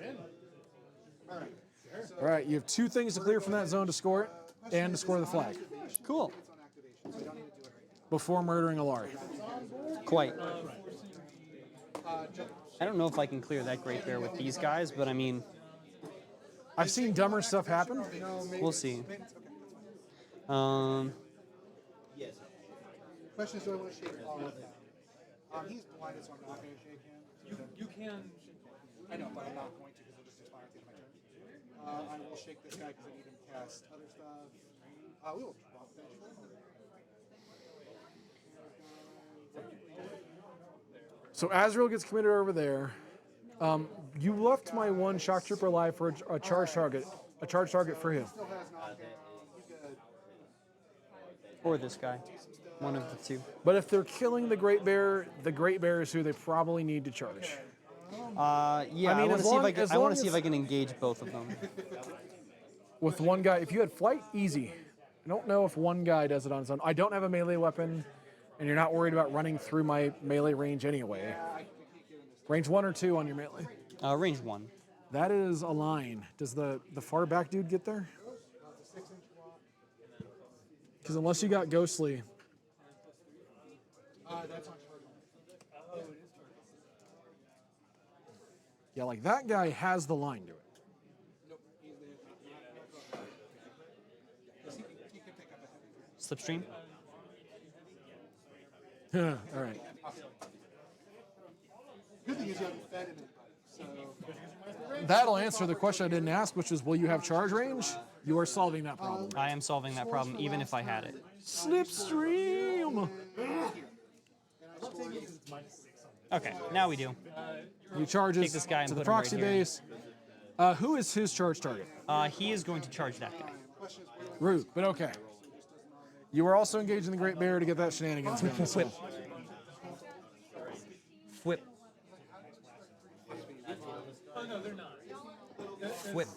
right, you have 2 things to clear from that zone to score it, and to score the flag, Cool. before murdering Ilari. Quite. I don't know if I can clear that Great Bear with these guys, but I mean, I've seen dumber stuff happen. we'll see. Question is, do I want to shake all of them? He's blinded, so I'm not going to shake him. You can. I know, but I'm not going to because it'll just expire at the end of my turn. I will shake this guy because I need him to cast other stuff. We will drop that. So Azrael gets committed over there. You left my 1 shock trooper alive for a charge target. A charge target for him. Still has knockdown. He's good. Or this guy. One of the 2. But if they're killing the Great Bear is who they probably need to charge. Yeah, I mean, I want as to see long- if I can. as I want long to see if as- I can engage both of them. With 1 guy, if you had flight, easy. I don't know if 1 guy does it on his own. I don't have a melee weapon, and you're not worried about running through my melee range anyway. Range 1 or 2 on your melee. Range 1. That is a line. Does the far back dude get there? Because unless you got Ghostly. That's on target. Yeah, like that guy has the line to it. Slipstream. All right. Good thing is you haven't fed anybody. So That'll answer the question I didn't ask, which is, will you have charge range? You are solving that problem. I am solving that problem even if I had it. Slipstream! Okay, now we do. He charges Take this guy and to the put him right proxy here. base. Who is his charge target? He is going to charge that guy. Root, but okay. You were also engaging the Great Bear to get that shenanigans going. So. Whip. Whip.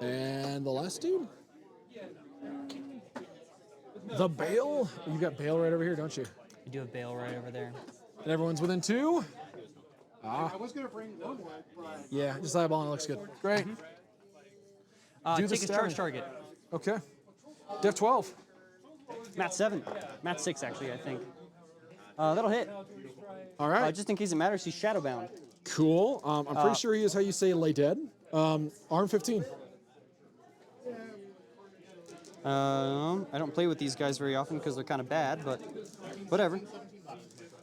And the last dude? The Bayal? You got Bayal right over here, don't you? You do have Bayal right over there. And everyone's within 2? I was going to bring Wormwood, but Yeah, just eyeballing it looks good. Great. Do the Take a charge stabbing. target. Okay. Def 12. Mat 7. Mat 6, actually, I think. That'll hit. All right. Just in case it matters, he's shadowbound. Cool. I'm pretty sure he is how you say lay dead. Arm 15. I don't play with these guys very often because they're kind of bad, but whatever.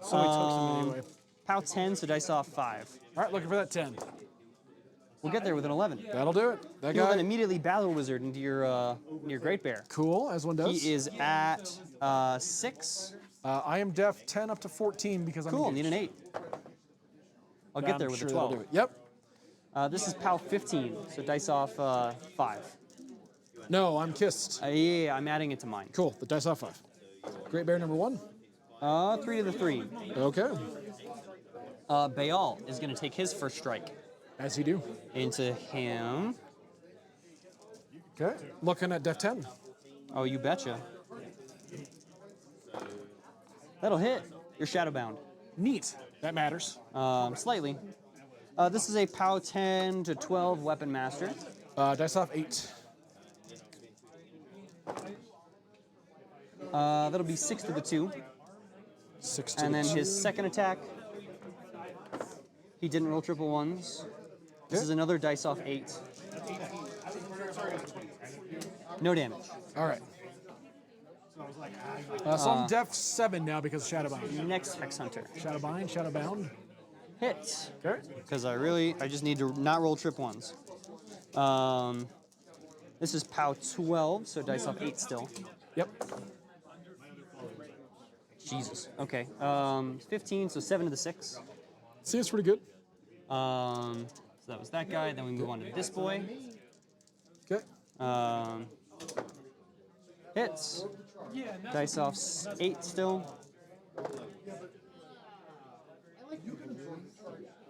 So he took some anyway. POW 10, so dice off 5. All right, looking for that 10. We'll get there with an 11. That'll do it. That You'll then guy. immediately Battle Wizard into your Great Bear. Cool, as one does. He is at 6. I am def 10 up to 14 because I'm Cool, engaged. need an 8. I'll get there with sure a that'll 12. do it. Yep. This is POW 15, so dice off 5. No, I'm kissed. Yeah, I'm adding it to mine. Cool, the dice off 5. Great Bear number 1. 3 to the 3. Okay. Bayal is going to take his first strike As you do. into him. Okay. Looking at def 10. Oh, you betcha. That'll hit. You're shadowbound. Neat. That matters. Slightly. This is a POW 10 to 12 weapon master. Dice off 8. That'll be 6 to the 2. 6 to And the then 2. his second attack, he didn't roll triple ones. This is another dice off 8. No damage. All right. So I'm def 7 now because of Shadowbound. Next Hex Hunter. Shadowbind, Shadowbound. Hits. Okay. Because I just need to not roll trip ones. This is POW 12, so dice off 8 still. Yep. Jesus. Okay. 15, so 7 to the 6. Seems pretty good. So that was that guy. Then we move on to this boy. Okay. Hits. Dice off 8 still.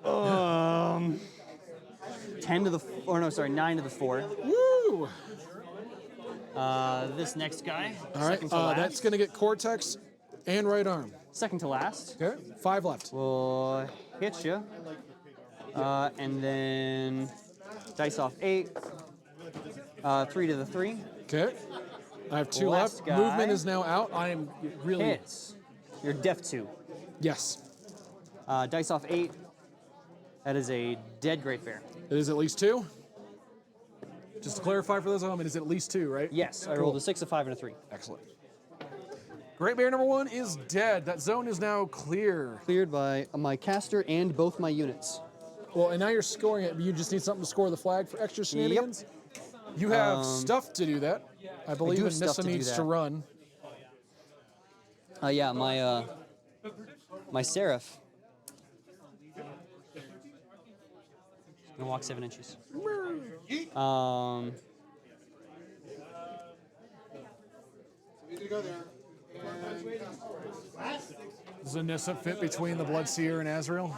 10 to the, or no, sorry, 9 to the 4. Woo! This next guy. All right. Second to last. That's going to get Cortex and right arm. Second to last. Okay. 5 left. Will hit you. And then dice off 8. 3 to the 3. Okay. I have 2 Last left. guy. Movement is now out. I am really. Hits. You're def 2. Yes. Dice off 8. That is a dead Great Bear. It is at least 2. Just to clarify for those at home, it is at least 2, right? Yes, I rolled a 6, a 5, and a 3. Excellent. Great Bear number 1 is dead. That zone is now clear. Cleared by my caster and both my units. Well, and now you're scoring it. You just need something to score the flag for extra shenanigans. You have stuff to do that. I believe have stuff Annyssa to do needs that. to run. Yeah, my Seraph. I'm gonna walk 7 inches. Does Annyssa fit between the Bloodseer and Azrael?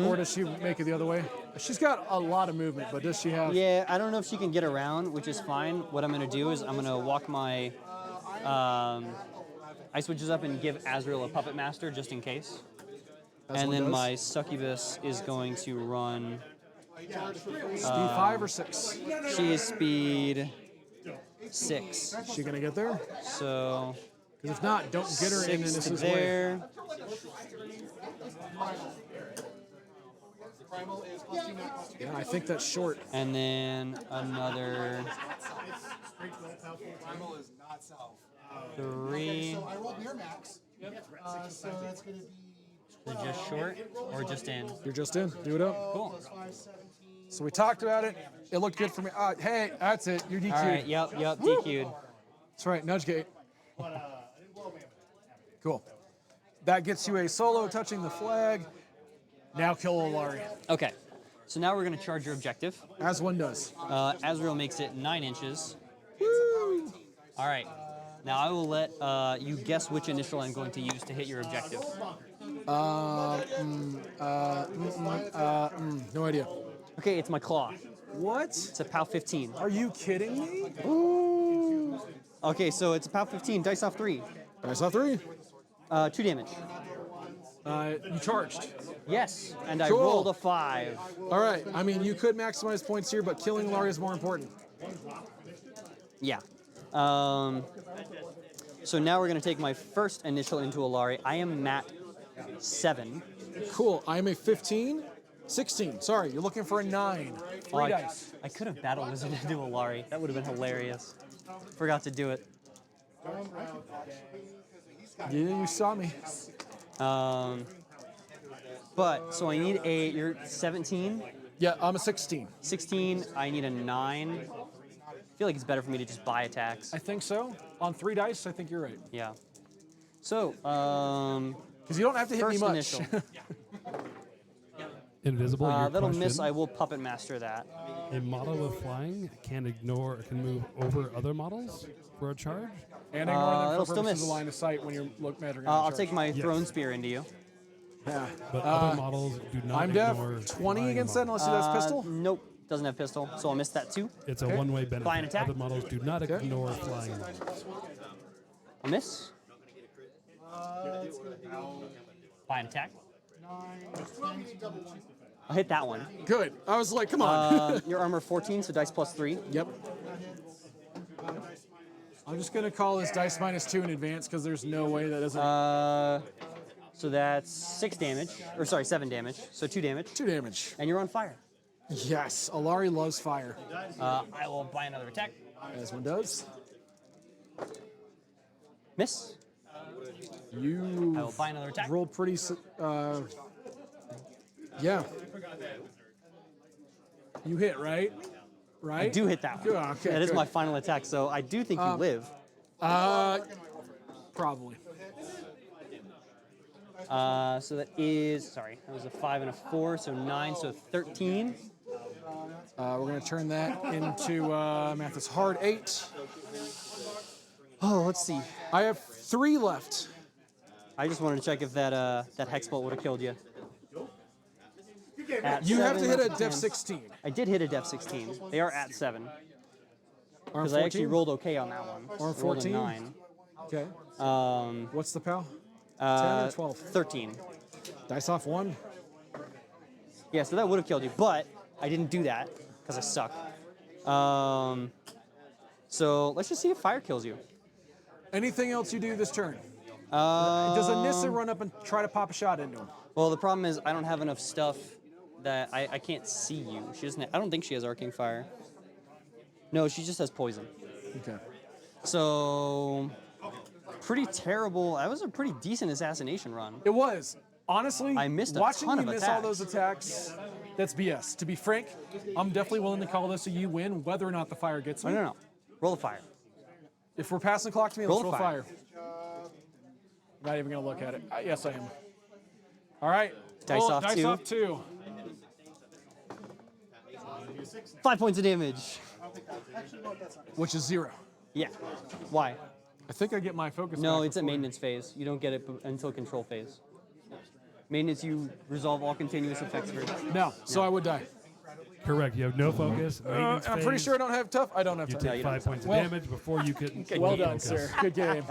Or does she make it the other way? She's got a lot of movement, but does she have... Yeah, I don't know if she can get around, which is fine. What I'm gonna do is I'm gonna walk my ice witches up and give Azrael a puppet master just in case. As And one then does. my succubus is going to run. Speed 5 or 6? She is speed 6. Is she going to get there? So Because if not, don't get her in 6 to Annyssa's way. there. Yeah, I think that's short. And then another 3. I rolled near max. So that's going to be So just short or just in? You're just in. Do it up. Cool. 5, 17. So we talked about it. It looked good for me. Hey, that's it. You're DQ'd. All right. Yep. DQ'd. That's right. Nudge gate. Cool. That gets you a solo touching the flag. Now kill Ilari. Okay. So now we're gonna charge your objective. As one does. Azrael makes it 9 inches. All right. Now I will let you guess which initial I'm going to use to hit your objective. No idea. Okay, it's my claw. What? It's a POW 15. Are you kidding me? Okay, so it's a POW 15. Dice off 3. I saw 3. 2 damage. You charged. Yes, and I Cool. rolled a 5. All right. I mean, you could maximize points here, but killing Ilari is more important. Yeah. So now we're gonna take my first initial into Ilari. I am Mat 7. Cool. I am a 15. 16. Sorry, you're looking for a 9. 3 dice. I could have battle wizard into Ilari. That would have been hilarious. Forgot to do it. Yeah, you saw me. But so I need you're 17. Yeah, I'm a 16. 16. I need a 9. I feel like it's better for me to just buy attacks. I think so. On 3 dice, I think you're right. Yeah. So, Because you don't have to hit me first much. initial. Invisible. Your That'll miss. question. I will puppet master that. A model with flying can move over other models for a charge. And ignore that'll them for still purposes miss. of line of sight when you're measuring. I'll take my throne spear into you. Yeah. But other models do not I'm deaf. ignore 20 flying against that models. unless he has pistol. Nope, doesn't have pistol, so I'll miss that too. It's a one-way benefit. Flying attack? Other models do not ignore flying models. A miss. It's going to be By an attack. 9, 10, double one. I'll hit that one. Good. I was like, come on. Your armor 14, so dice plus 3. Yep. I'm just going to call this dice -2 in advance because there's no way that doesn't. So that's 6 damage. Or sorry, 7 damage. So 2 damage. 2 damage. And you're on fire. Yes. Ilari loves fire. I will buy another attack. As one does. Miss. You I will buy another attack. rolled pretty. Yeah. You hit, right? Right? I do hit that one. Good, okay, That is good. my final attack, so I do think you live. Probably. So that is, sorry, that was a 5 and a 4, so 9, so 13. We're going to turn that into, math is hard, 8. Oh, let's see. I have 3 left. I just wanted to check if that that hex bolt would have killed you. At You have to 7, hit a that's def 10. 16. I did hit a def 16. They are at 7. Arm Because I actually 14? rolled okay on that one. Arm I rolled a 14? 9. Okay. What's the PAL? 10 or 12? 13. Dice off 1. Yeah, so that would have killed you, but I didn't do that because I suck. So let's just see if fire kills you. Anything else you do this turn? Does Annyssa run up and try to pop a shot into him? Well, the problem is I don't have enough stuff that I can't see you. She doesn't. I don't think she has arcing fire. No, she just has poison. Okay. So pretty terrible. That was a pretty decent assassination run. It was. Honestly, I missed a watching ton you of miss all attacks. those attacks, that's BS. To be frank, I'm definitely willing to call this a you win, whether or not the fire gets me. No. Roll the fire. If we're passing the clock to me, Roll let's roll fire. fire. Not even going to look at it. Yes, I am. All right. Dice Roll- off dice 2. off 2. 5 points of damage. Which is 0. Yeah. Why? I think I get my focus No, back it's at before. maintenance phase. You don't get it until control phase. Maintenance, you resolve all continuous effects first. No, so I would die. Correct. You have no focus. maintenance I'm pretty phase. sure I don't have tough. I don't have You tough. take 5 points of Well- damage before you can. Well done, focus. sir. Good game.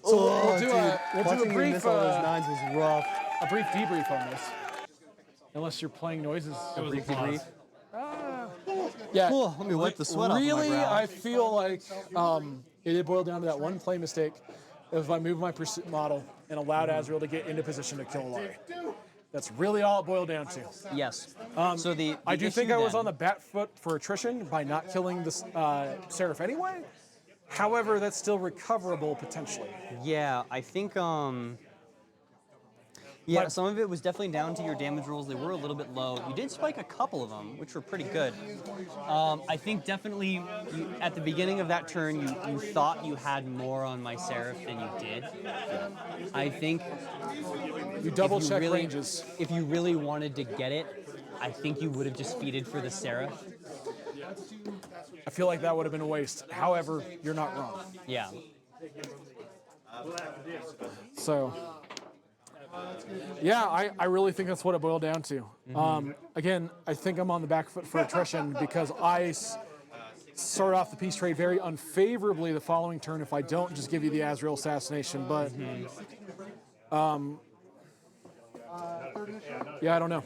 So we'll do a brief miss all those 9s was rough. a brief debrief on this. Unless you're playing noises. It was applause. Yeah. Cool. Let me wipe the sweat off my Really, brow. I feel like it did boil down to that one play mistake. If I moved my pursuit model and allowed Azrael to get into position to kill Ilari. That's really all it boiled down to. Yes. So the I do think issue I was then- on the bat foot for attrition by not killing the Seraph anyway. However, that's still recoverable potentially. Yeah, I think yeah, But- some of it was definitely down to your damage rolls. They were a little bit low. You did spike a couple of them, which were pretty good. I think definitely at the beginning of that turn, you thought you had more on my Seraph than you did. I think You double if you check really- ranges. If you really wanted to get it, I think you would have just feeded for the Seraph. I feel like that would have been a waste. However, you're not wrong. Yeah. So, yeah, I really think that's what it boiled down to. Again, I think I'm on the back foot for attrition because I started off the peace trade very unfavorably the following turn if I don't just give you the Azrael assassination. But, yeah, I don't know.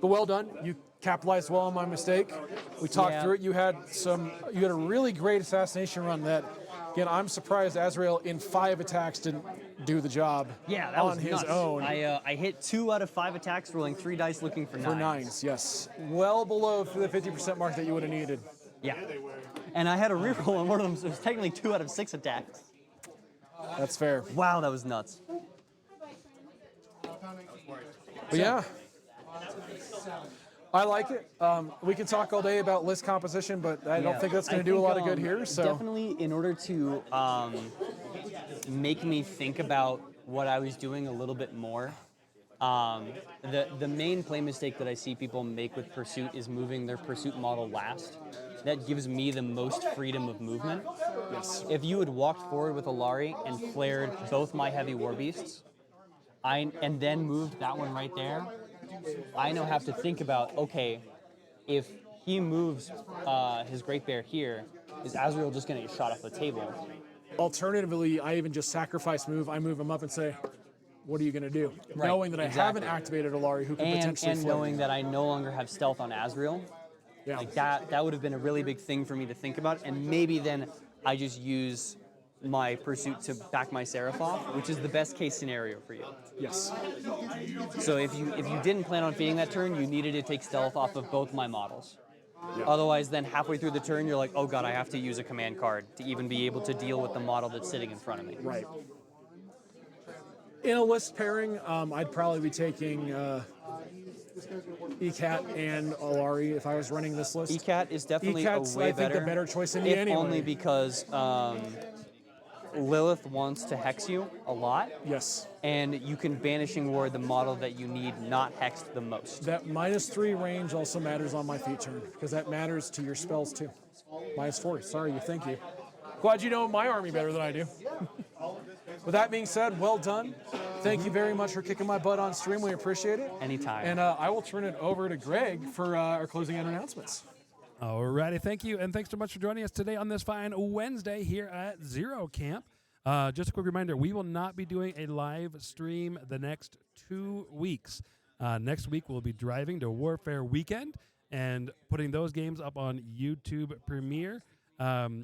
But well done. You capitalized well on my mistake. We talked Yeah. through it. You had a really great assassination run that, again, I'm surprised Azrael in 5 attacks didn't do the job Yeah, that on was his nuts. own. I hit 2 out of 5 attacks, rolling 3 dice looking for 9. For 9s, yes. Well below the 50% mark that you would have needed. Yeah. And I had a reroll on one of them, so it was technically 2 out of 6 attacks. That's fair. Wow, that was nuts. But yeah, I like it. We can talk all day about list composition, but I don't think that's going to do a lot of good here. So Definitely, in order to make me think about what I was doing a little bit more, the main play mistake that I see people make with Pursuit is moving their Pursuit model last. That gives me the most freedom of movement. yes, If you had walked forward with Ilari and flared both my heavy war beasts, and then moved that one right there, I now have to think about, okay, if he moves his Great Bear here, is Azrael just going to get shot off the table? Alternatively, I even just sacrifice move. I move him up and say, what are you going to do? Right, Knowing that I haven't exactly. activated Ilari, who could potentially And flip. knowing that I no longer have stealth on Azrael, Yeah. like that would have been a really big thing for me to think about. And maybe then I just use my pursuit to back my Seraph off, which is the best case scenario for you. Yes. So if you didn't plan on feeding that turn, you needed to take stealth off of both my models. Otherwise, then halfway through the turn, you're like, oh god, I have to use a command card to even be able to deal with the model that's sitting in front of me. Right. In a list pairing, I'd probably be taking ECAT and Ilari if I was running this list. ECAT is definitely ECAT's, a way I think, better. the better choice in the if anyway. only because Lylyth wants to hex you a lot, Yes. and you can Banishing Ward the model that you need not hexed the most. That -3 range also matters on my feat turn, because that matters to your spells too. -4. Sorry, thank you. Glad you know my army better than I do. With that being said, well done. Thank you very much for kicking my butt on stream. We appreciate it. Anytime. And I will turn it over to Greg for our closing announcements. Alrighty, thank you, and thanks so much for joining us today on this fine Wednesday here at Zero Camp. Just a quick reminder, we will not be doing a live stream the next 2 weeks. Next week, we'll be driving to Warfare Weekend and putting those games up on YouTube Premiere.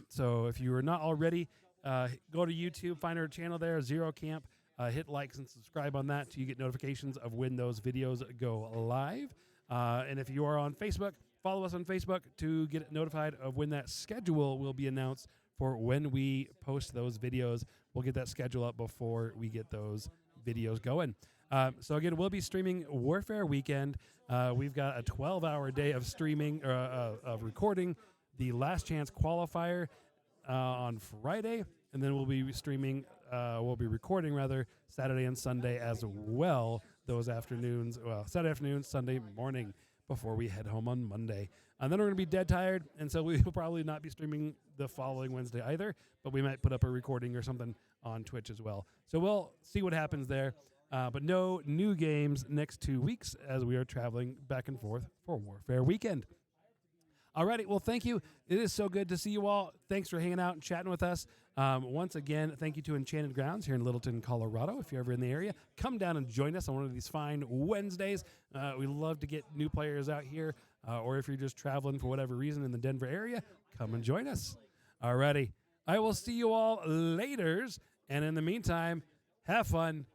So if you are not already, go to YouTube, find our channel there, Zero Camp. Hit likes and subscribe on that so you get notifications of when those videos go live. And if you are on Facebook, follow us on Facebook to get notified of when that schedule will be announced for when we post those videos. We'll get that schedule up before we get those videos going. So again, we'll be streaming Warfare Weekend. We've got a 12-hour day of streaming, of recording the Last Chance Qualifier on Friday, and then we'll be streaming, recording rather, Saturday and Sunday as well, those afternoons, Saturday afternoon, Sunday morning, before we head home on Monday. And then we're going to be dead tired, and so we will probably not be streaming the following Wednesday either, but we might put up a recording or something on Twitch as well. So we'll see what happens there. But no new games next 2 weeks as we are traveling back and forth for Warfare Weekend. Alrighty, well, thank you. It is so good to see you all. Thanks for hanging out and chatting with us. Once again, thank you to Enchanted Grounds here in Littleton, Colorado. If you're ever in the area, come down and join us on one of these fine Wednesdays. We love to get new players out here, or if you're just traveling for whatever reason in the Denver area, come and join us. Alrighty, I will see you all laters, and in the meantime, have fun.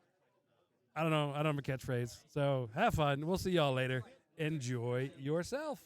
I don't have a catchphrase, so have fun. We'll see y'all later. Enjoy yourself.